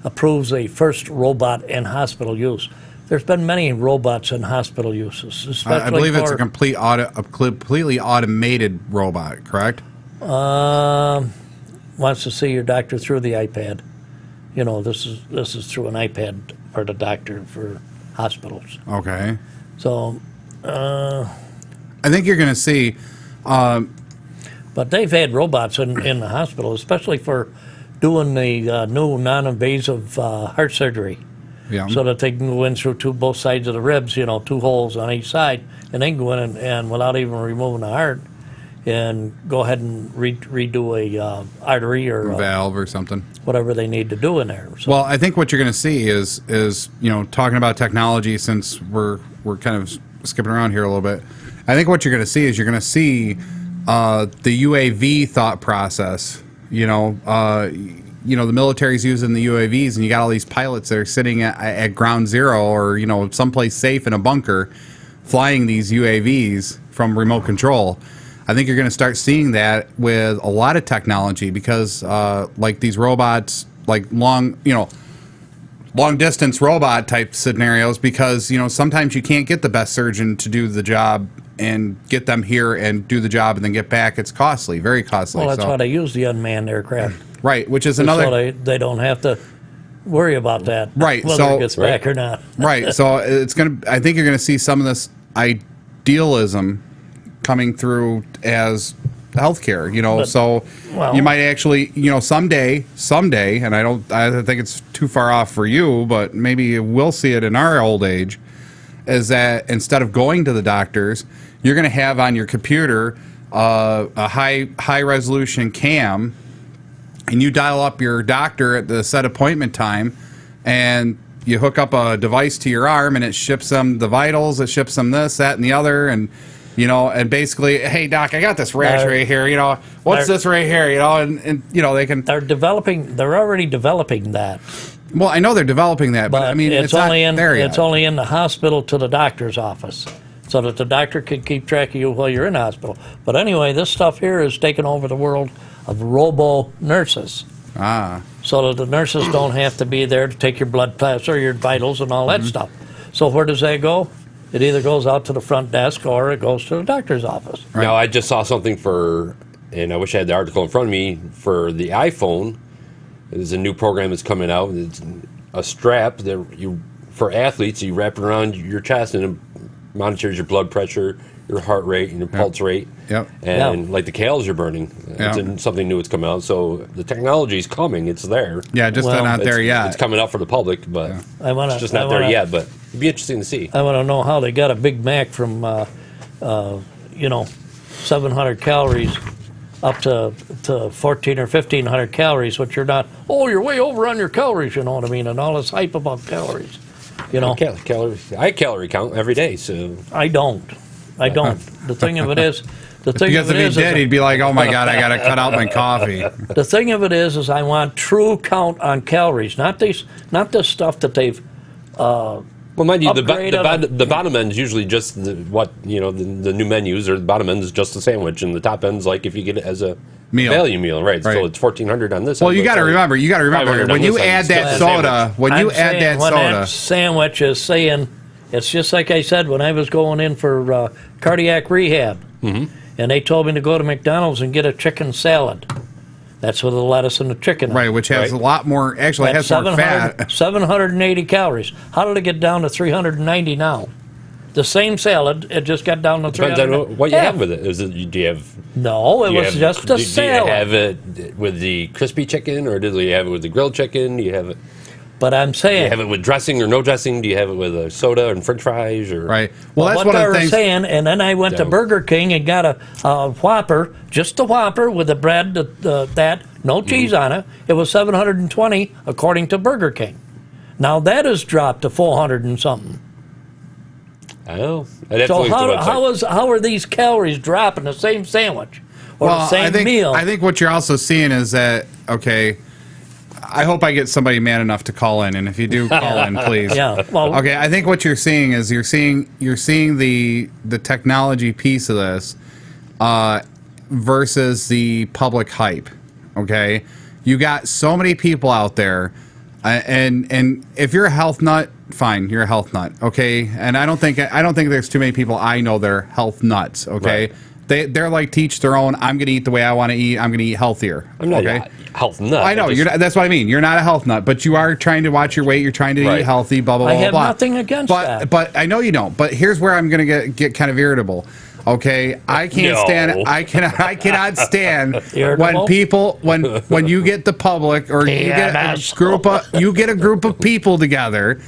approves a first robot in hospital use. There's been many robots in hospital uses, especially I believe it's a completely automated robot. Correct? Wants to see your doctor through the iPad. This is through an iPad for the doctor for hospitals. Okay. So, I think you're going to see. But they've had robots in the hospital, especially for doing the new non-invasive heart surgery. Yeah. So that they can go in through both sides of the ribs, 2 holes on each side, and they can go in and without even removing the heart, and go ahead and redo a artery or valve or something, whatever they need to do in there. So, well, I think what you're going to see is talking about technology, since we're kind of skipping around here a little bit. I think what you're going to see is the UAV thought process. the military's using the UAVs, and you got all these pilots that are sitting at ground zero or someplace safe in a bunker, flying these UAVs from remote control. I think you're going to start seeing that with a lot of technology because, like these robots, like long distance robot type scenarios, because sometimes you can't get the best surgeon to do the job and get them here and do the job and then get back. It's costly, very costly. Well, that's why they use the unmanned aircraft. Right, which is another. So they don't have to worry about that. Right, whether so it gets back or not. Right, so it's gonna. I think you're gonna see some of this idealism coming through as healthcare. So well, you might actually, someday, and I think it's too far off for you, but maybe we'll see it in our old age. Is that instead of going to the doctors, you're going to have on your computer a high resolution cam, and you dial up your doctor at the set appointment time, and you hook up a device to your arm, and it ships them the vitals, it ships them this, that, and the other, and and basically, hey doc, I got this rash right here. What's this right here? And they can. They're already developing that. Well, I know they're developing that, but I mean, it's only not there yet. It's only in the hospital to the doctor's office, so that the doctor can keep track of you while you're in the hospital. But anyway, this stuff here is taking over the world of robo nurses. So that the nurses don't have to be there to take your blood tests or your vitals and all that stuff. So where does that go? It either goes out to the front desk or it goes to the doctor's office. Right. Now, I just saw something and I wish I had the article in front of me, for the iPhone. There's a new program that's coming out. It's a strap that for athletes, you wrap it around your chest and it monitors your blood pressure, your heart rate, and your pulse rate. Yep. And like the calories you're burning. It's something new that's coming out. So the technology is coming. It's there. Yeah, just not there yet. It's coming out for the public, but it's just not there yet. But it'd be interesting to see. I want to know how they got a Big Mac from 700 calories up to 1,400 or 1,500 calories, which you're not. Oh, you're way over on your calories. You know what I mean? And all this hype about calories. I calorie count every day, so I don't. The thing of it is, because if he did, he'd be like, "Oh my God, I got to cut out my coffee." The thing of it is I want true count on calories, not this stuff that they've. Well, mind you, the bottom end is usually just the new menus, or the bottom end is just a sandwich, and the top end's like if you get it as a value meal, right? So it's 1,400 on this. Well, you got to remember when you add that soda, that sandwich is saying, it's just like I said when I was going in for cardiac rehab, and they told me to go to McDonald's and get a chicken salad. That's with the lettuce and the chicken. Right, which has a lot more, actually has more fat. 780 calories. How did it get down to 390 now? The same salad, it just got down to 390. Depends on what you have with it. Do you have... No, it was just a salad. Do you have it with the crispy chicken, or do you have it with the grilled chicken? Do you have it... But I'm saying... Do you have it with dressing or no dressing? Do you have it with a soda and french fries? Or right. Well, that's what I was saying, and then I went to Burger King and got a Whopper, just a Whopper with the bread, no cheese on it. It was $720 according to Burger King. Now that has dropped to $400 and something. Oh, so how are these calories dropping the same sandwich or the same meal? I think what you're also seeing is that I hope I get somebody man enough to call in, and if you do, call in, please. Yeah. Well, okay. I think what you're seeing is you're seeing the technology piece of this versus the public hype. Okay, you got so many people out there, and if you're a health nut, fine, you're a health nut. Okay, and I don't think there's too many people I know that are health nuts. Okay. Right. They're like teach their own. I'm going to eat the way I want to eat. I'm going to eat healthier. I'm not a health nut. I know that's what I mean. You're not a health nut, but you are trying to watch your weight. You're trying to eat healthy. Blah blah blah. I have blah. nothing against that. But I know you don't. But here's where I'm going to get kind of irritable. Okay, I can't stand. I cannot stand when people when you get the public or you get a group of people together.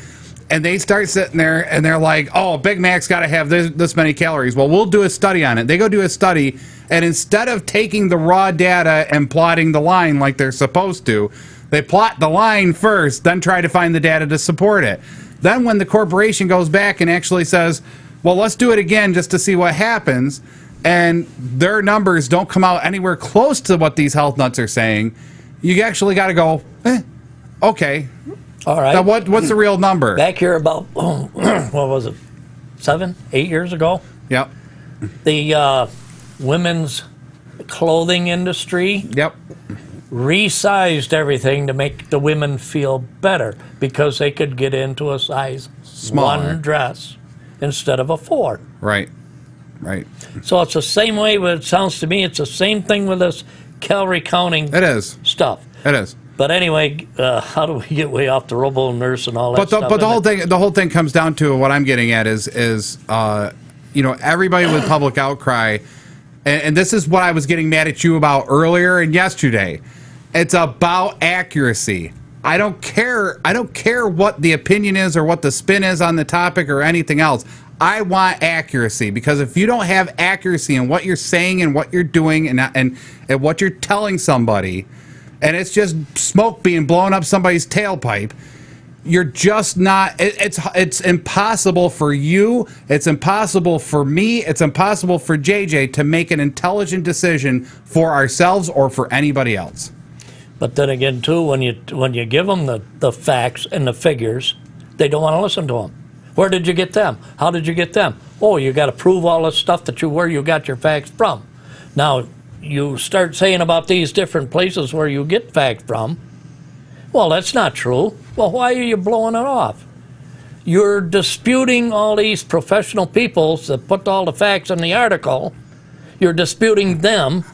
And they start sitting there, and they're like, "Oh, Big Mac's got to have this many calories." Well, we'll do a study on it. They go do a study, and instead of taking the raw data and plotting the line like they're supposed to, they plot the line first, then try to find the data to support it. Then when the corporation goes back and actually says, "Well, let's do it again just to see what happens," and their numbers don't come out anywhere close to what these health nuts are saying, you actually got to go, okay. All right. Now what's the real number? Back here about, what was it, 7, 8 years ago? Yep. The women's clothing industry Yep. resized everything to make the women feel better because they could get into a size Smaller. 1 dress instead of a 4. Right. Right. So it's the same way, but it sounds to me it's the same thing with this calorie counting It is. stuff. It is. But anyway, how do we get way off the robo nurse and all that stuff? But the whole thing comes down to what I'm getting at is everybody with public outcry, and this is what I was getting mad at you about earlier and yesterday. It's about accuracy. I don't care what the opinion is or what the spin is on the topic or anything else. I want accuracy, because if you don't have accuracy in what you're saying and what you're doing and what you're telling somebody, and it's just smoke being blown up somebody's tailpipe, you're just not. It's impossible for you. It's impossible for me. It's impossible for JJ to make an intelligent decision for ourselves or for anybody else. But then again, too, when you give them the facts and the figures, they don't want to listen to them. Where did you get them? How did you get them? Oh, you got to prove all this stuff where you got your facts from. Now, you start saying about these different places where you get facts from. Well, that's not true. Well, why are you blowing it off? You're disputing all these professional people that put all the facts in the article. You're disputing them,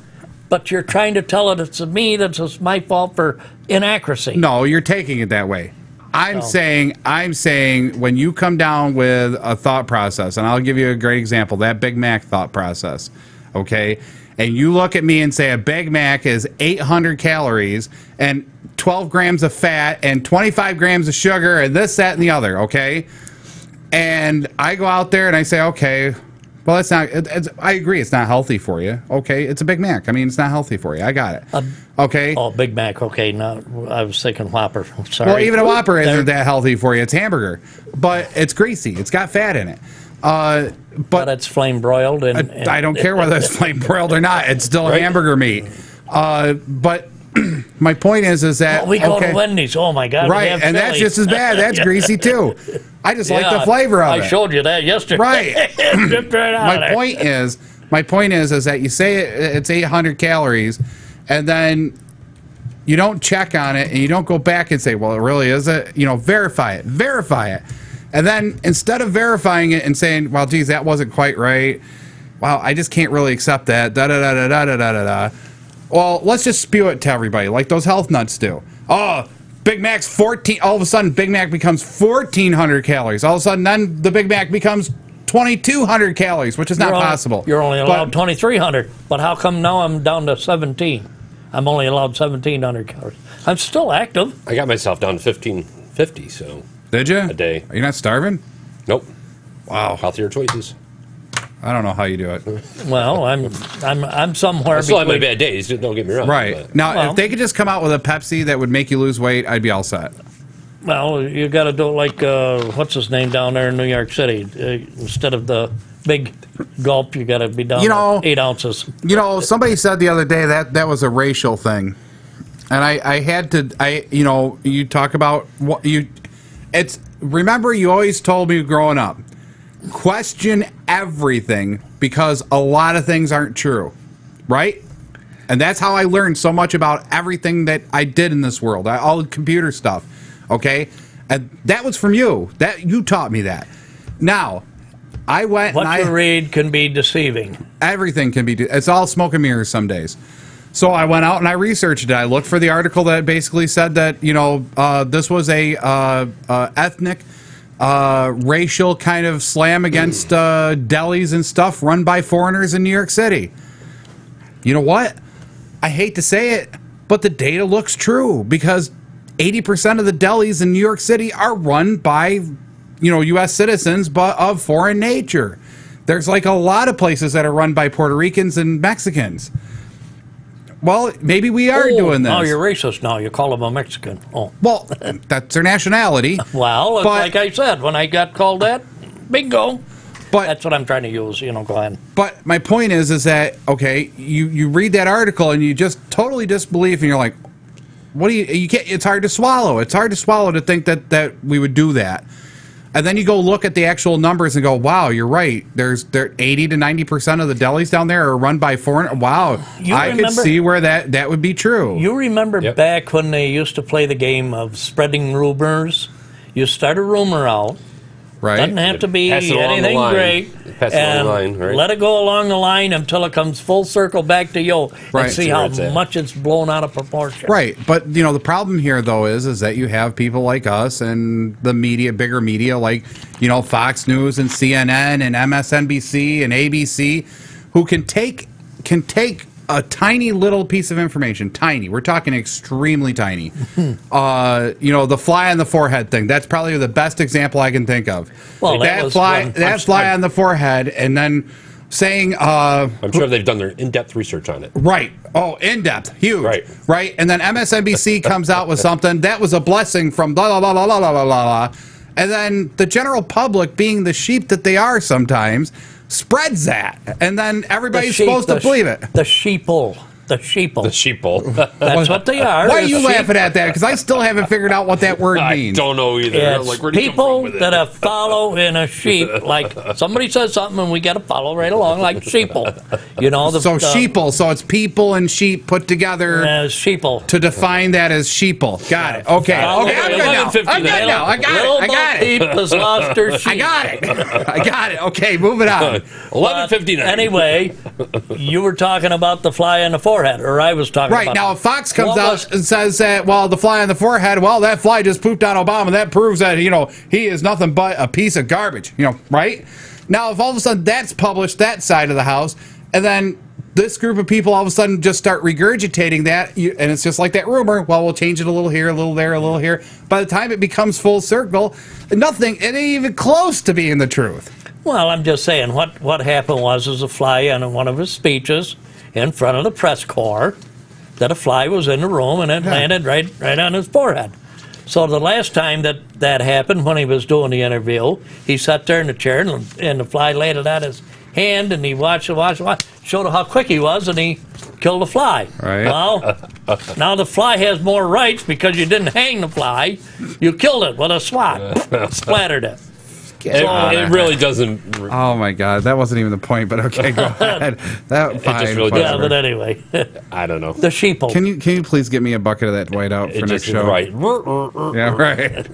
but you're trying to tell it it's me that's my fault for inaccuracy. No, you're taking it that way. I'm saying when you come down with a thought process, and I'll give you a great example, that Big Mac thought process, okay? And you look at me and say a Big Mac is 800 calories and 12 grams of fat and 25 grams of sugar and this, that, and the other, okay? And I go out there and I say, okay, well, that's not, I agree, it's not healthy for you. Okay, it's a Big Mac. I mean, it's not healthy for you. I got it. Okay. Oh, Big Mac. Okay, no, I was thinking Whopper. Sorry. Well, even a Whopper isn't that healthy for you. It's hamburger, but it's greasy. It's got fat in it. But it's flame broiled, and I don't care whether it's flame broiled or not. It's still hamburger meat. But my point is that we go to Wendy's. Oh my God, right, and that's just as bad. That's greasy too. I just like the flavor of it. I showed you that yesterday. Right. Right out my point is that you say it's 800 calories, and then you don't check on it, and you don't go back and say, well, it really is it. Verify it. And then instead of verifying it and saying, well, geez, that wasn't quite right. Wow, I just can't really accept that. Da-da-da-da-da-da-da-da. Well, let's just spew it to everybody like those health nuts do. Oh, Big Mac's 14. All of a sudden, Big Mac becomes 1,400 calories. All of a sudden, then the Big Mac becomes 2,200 calories, which is not possible. You're only allowed 2,300. But how come now I'm down to 17? I'm only allowed 1,700 calories. I'm still active. I got myself down to 1,550, so. Did you? A day. Are you not starving? Nope. Wow. Healthier choices. I don't know how you do it. Well, I'm somewhere. I still have my bad days. Don't get me wrong. Right. But. Now, if they could just come out with a Pepsi that would make you lose weight, I'd be all set. Well, you got to do it like what's his name down there in New York City. Instead of the big gulp, you got to be down to 8 ounces. Somebody said the other day that was a racial thing, and I had to. You talk about what you. Remember, you always told me growing up, question everything because a lot of things aren't true, right? And that's how I learned so much about everything that I did in this world, all the computer stuff, okay? And that was from you. That you taught me that. Now, I went what you read can be deceiving. Everything can be. It's all smoke and mirrors some days. So I went out and I researched it. I looked for the article that basically said that this was a ethnic, racial kind of slam against delis and stuff run by foreigners in New York City. You know what? I hate to say it, but the data looks true because 80% of the delis in New York City are run by, U.S. citizens, but of foreign nature. There's like a lot of places that are run by Puerto Ricans and Mexicans. Well, maybe we are doing this. Oh, you're racist now. You call them a Mexican. Oh. Well, that's their nationality. Well, it's like I said, when I got called that, bingo. But that's what I'm trying to use, go ahead. But my point is that, okay, you read that article and you just totally disbelieve and you're like, what do you can't, it's hard to swallow. It's hard to swallow to think that we would do that. And then you go look at the actual numbers and go, wow, you're right. There's 80 to 90% of the delis down there are run by foreign. Wow, I could see where that would be true. You remember back when they used to play the game of spreading rumors? You start a rumor out. Right. Doesn't have to be anything great. And let it go along the line until it comes full circle back to you and see how much it's blown out of proportion. Right. But, the problem here, though, is that you have people like us and the media, bigger media like, Fox News and CNN and MSNBC and ABC who can take a tiny little piece of information, tiny. We're talking extremely tiny. The fly on the forehead thing. That's probably the best example I can think of. Well, that fly on the forehead, and then saying. I'm sure they've done their in-depth research on it. Right. Oh, in-depth, huge. Right. And then MSNBC comes out with something that was a blessing from blah blah blah blah blah blah blah, and then the general public, being the sheep that they are sometimes, spreads that, and then everybody's supposed to believe it. The sheeple. The sheeple. The sheeple. That's what they are. Why are you laughing at that? Because I still haven't figured out what that word means. I don't know either. It's people that follow in a sheep. Like somebody says something and we got to follow right along like sheeple. So sheeple. So it's people and sheep put together. Sheeple. To define that as sheeple. Got it. Okay. I'm good now. I got it. Sheep has lost her sheep. I got it. Okay, moving on. 11:59. Anyway, you were talking about the fly on the forehead. Or I was talking about. Right, now if Fox comes out and says that, the fly on the forehead, that fly just pooped on Obama, that proves that, he is nothing but a piece of garbage, right? Now, if all of a sudden that's published, that side of the house, and then this group of people all of a sudden just start regurgitating that, and it's just like that rumor, we'll change it a little here, a little there, a little here. By the time it becomes full circle, it ain't even close to being the truth. Well, I'm just saying, what happened was a fly on one of his speeches in front of the press corps, that a fly was in the room and it landed right on his forehead. So the last time that happened, when he was doing the interview, he sat there in the chair and the fly landed on his hand, and he watched, showed how quick he was, and he killed the fly. Right. Well, now the fly has more rights because you didn't hang the fly. You killed it with a swat, splattered it. It really doesn't. Oh my God, that wasn't even the point. But okay, go ahead. Fine. But anyway, I don't know. The sheeple. Can you please get me a bucket of that whiteout for next show? Right. Yeah, right.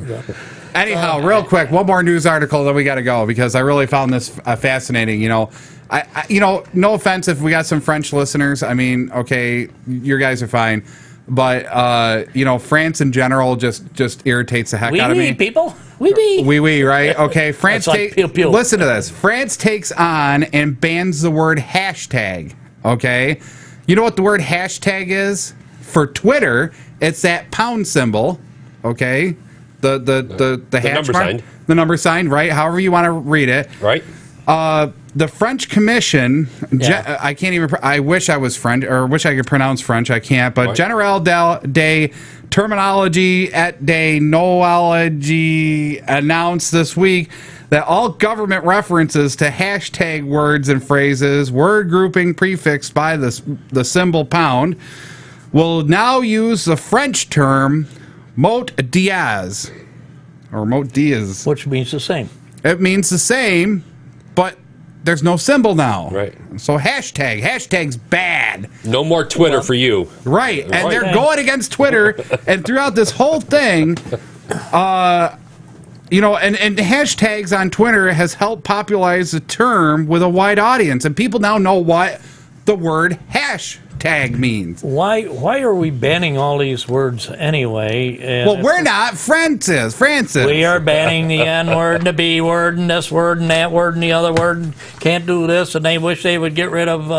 Anyhow, real quick, one more news article, then we got to go because I really found this fascinating. No offense if we got some French listeners. I mean, okay, your guys are fine. But France in general just irritates the heck out of me. People, oui, right? Okay, France. Like pew, pew. Listen to this. France takes on and bans the word hashtag. Okay, you know what the word hashtag is for Twitter? It's that pound symbol. Okay, the number sign. The number sign, right? However you want to read it. Right. The French Commission, I can't even, I wish I was French, or wish I could pronounce French, I can't, but General de Terminologie et de Noologie announced this week that all government references to hashtag words and phrases, word grouping prefixed by the symbol pound, will now use the French term mot diaz, or mot diaz. Which means the same. It means the same, but there's no symbol now. Right. So hashtag's bad. No more Twitter for you. Right. And they're going against Twitter. And throughout this whole thing, and hashtags on Twitter has helped popularize the term with a wide audience. And people now know what the word hashtag means. Why are we banning all these words anyway? Well, we're not. Francis. We are banning the N word and the B word and this word and that word and the other word. And can't do this, and they wish they would get rid of.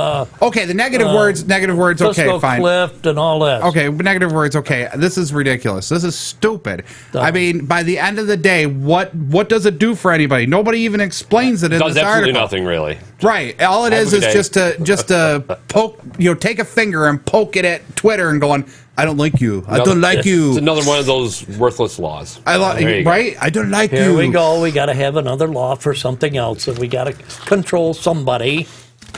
Okay, the negative words. Okay, fine. Clift and all that. Okay, negative words. Okay, this is ridiculous. This is stupid. I mean, by the end of the day, what does it do for anybody? Nobody even explains it in this article. Does absolutely nothing, really. Right. All it is just to poke. Take a finger and poke it at Twitter and going, I don't like you. I don't like you. It's another one of those worthless laws. Right? I don't like you. Here we go. We got to have another law for something else, and we got to control somebody.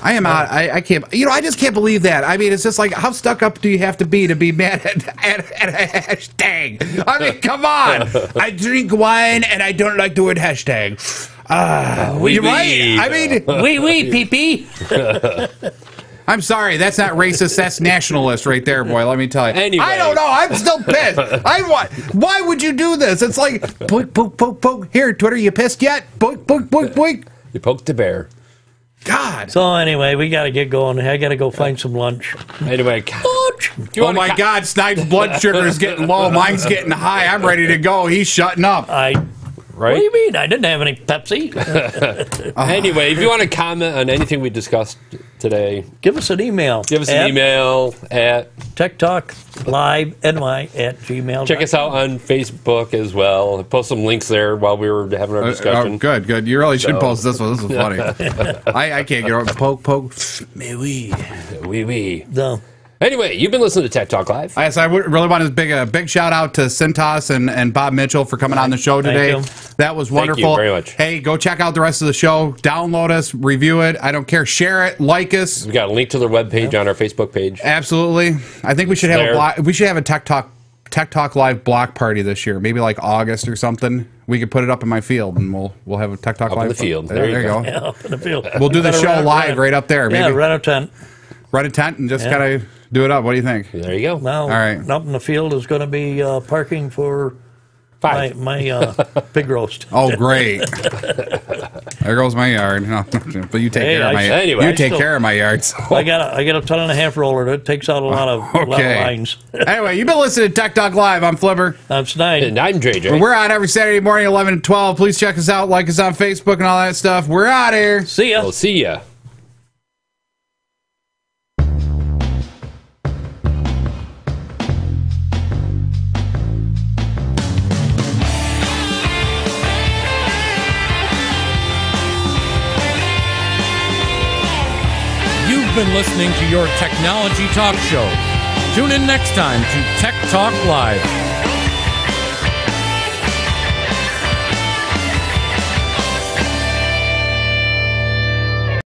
I am out. I can't. I just can't believe that. I mean, it's just like, how stuck up do you have to be mad at a hashtag? I mean, come on. I drink wine and I don't like the word hashtag. You're right. I mean, pee-pee. I'm sorry. That's not racist. That's nationalist right there, boy. Let me tell you. Anyway. I don't know. I'm still pissed. Why would you do this? It's like, boink, boink, boink, boink. Here, Twitter, you pissed yet? Boink, boink, boink, boink. You poked the bear. God. So anyway, we got to get going. I got to go find some lunch. Anyway, Oh my God, Snipe's blood sugar is getting low. Mine's getting high. I'm ready to go. He's shutting up. right? What do you mean? I didn't have any Pepsi. Anyway, if you want to comment on anything we discussed today, Give us an email. give us an email at. techtalkliveny@gmail.com. Check us out on Facebook as well. Post some links there while we were having our discussion. Good. You really should post this one. This is funny. I can't get over poke. Mais oui. Oui. No. Anyway, you've been listening to Tech Talk Live. Yes, I really want to big shout out to Cintas and Bob Mitchell for coming on the show today. you. That was Thank you wonderful. very much. Hey, go check out the rest of the show. Download us, review it. I don't care. Share it, like us. We got a link to their webpage on our Facebook page. Absolutely. I think we should have a Tech Talk Live block party this year. Maybe like August or something. We could put it up in my field, and we'll have a Tech Talk Up Live in the field. There you go. Yeah, up in the field. We'll do the Better show rent a live tent. right up there. Yeah, Maybe rent a tent. rent a tent and just kind of do it up. What do you think? There you go. Well, All right. up in the field is going to be parking for Five. my pig roast. Oh, great! There goes my yard. No, but you take Hey, care of my. anyway, you I take still- care of my yards. I got a 1.5 ton roller that takes out a lot of lines. Anyway, you've been listening to Tech Talk Live. I'm Flipper. I'm Snide. And I'm JJ. We're on every Saturday morning, 11 to 12. Please check us out, like us on Facebook and all that stuff. We're out here. See ya. We'll see ya. You've been listening to your technology talk show. Tune in next time to Tech Talk Live.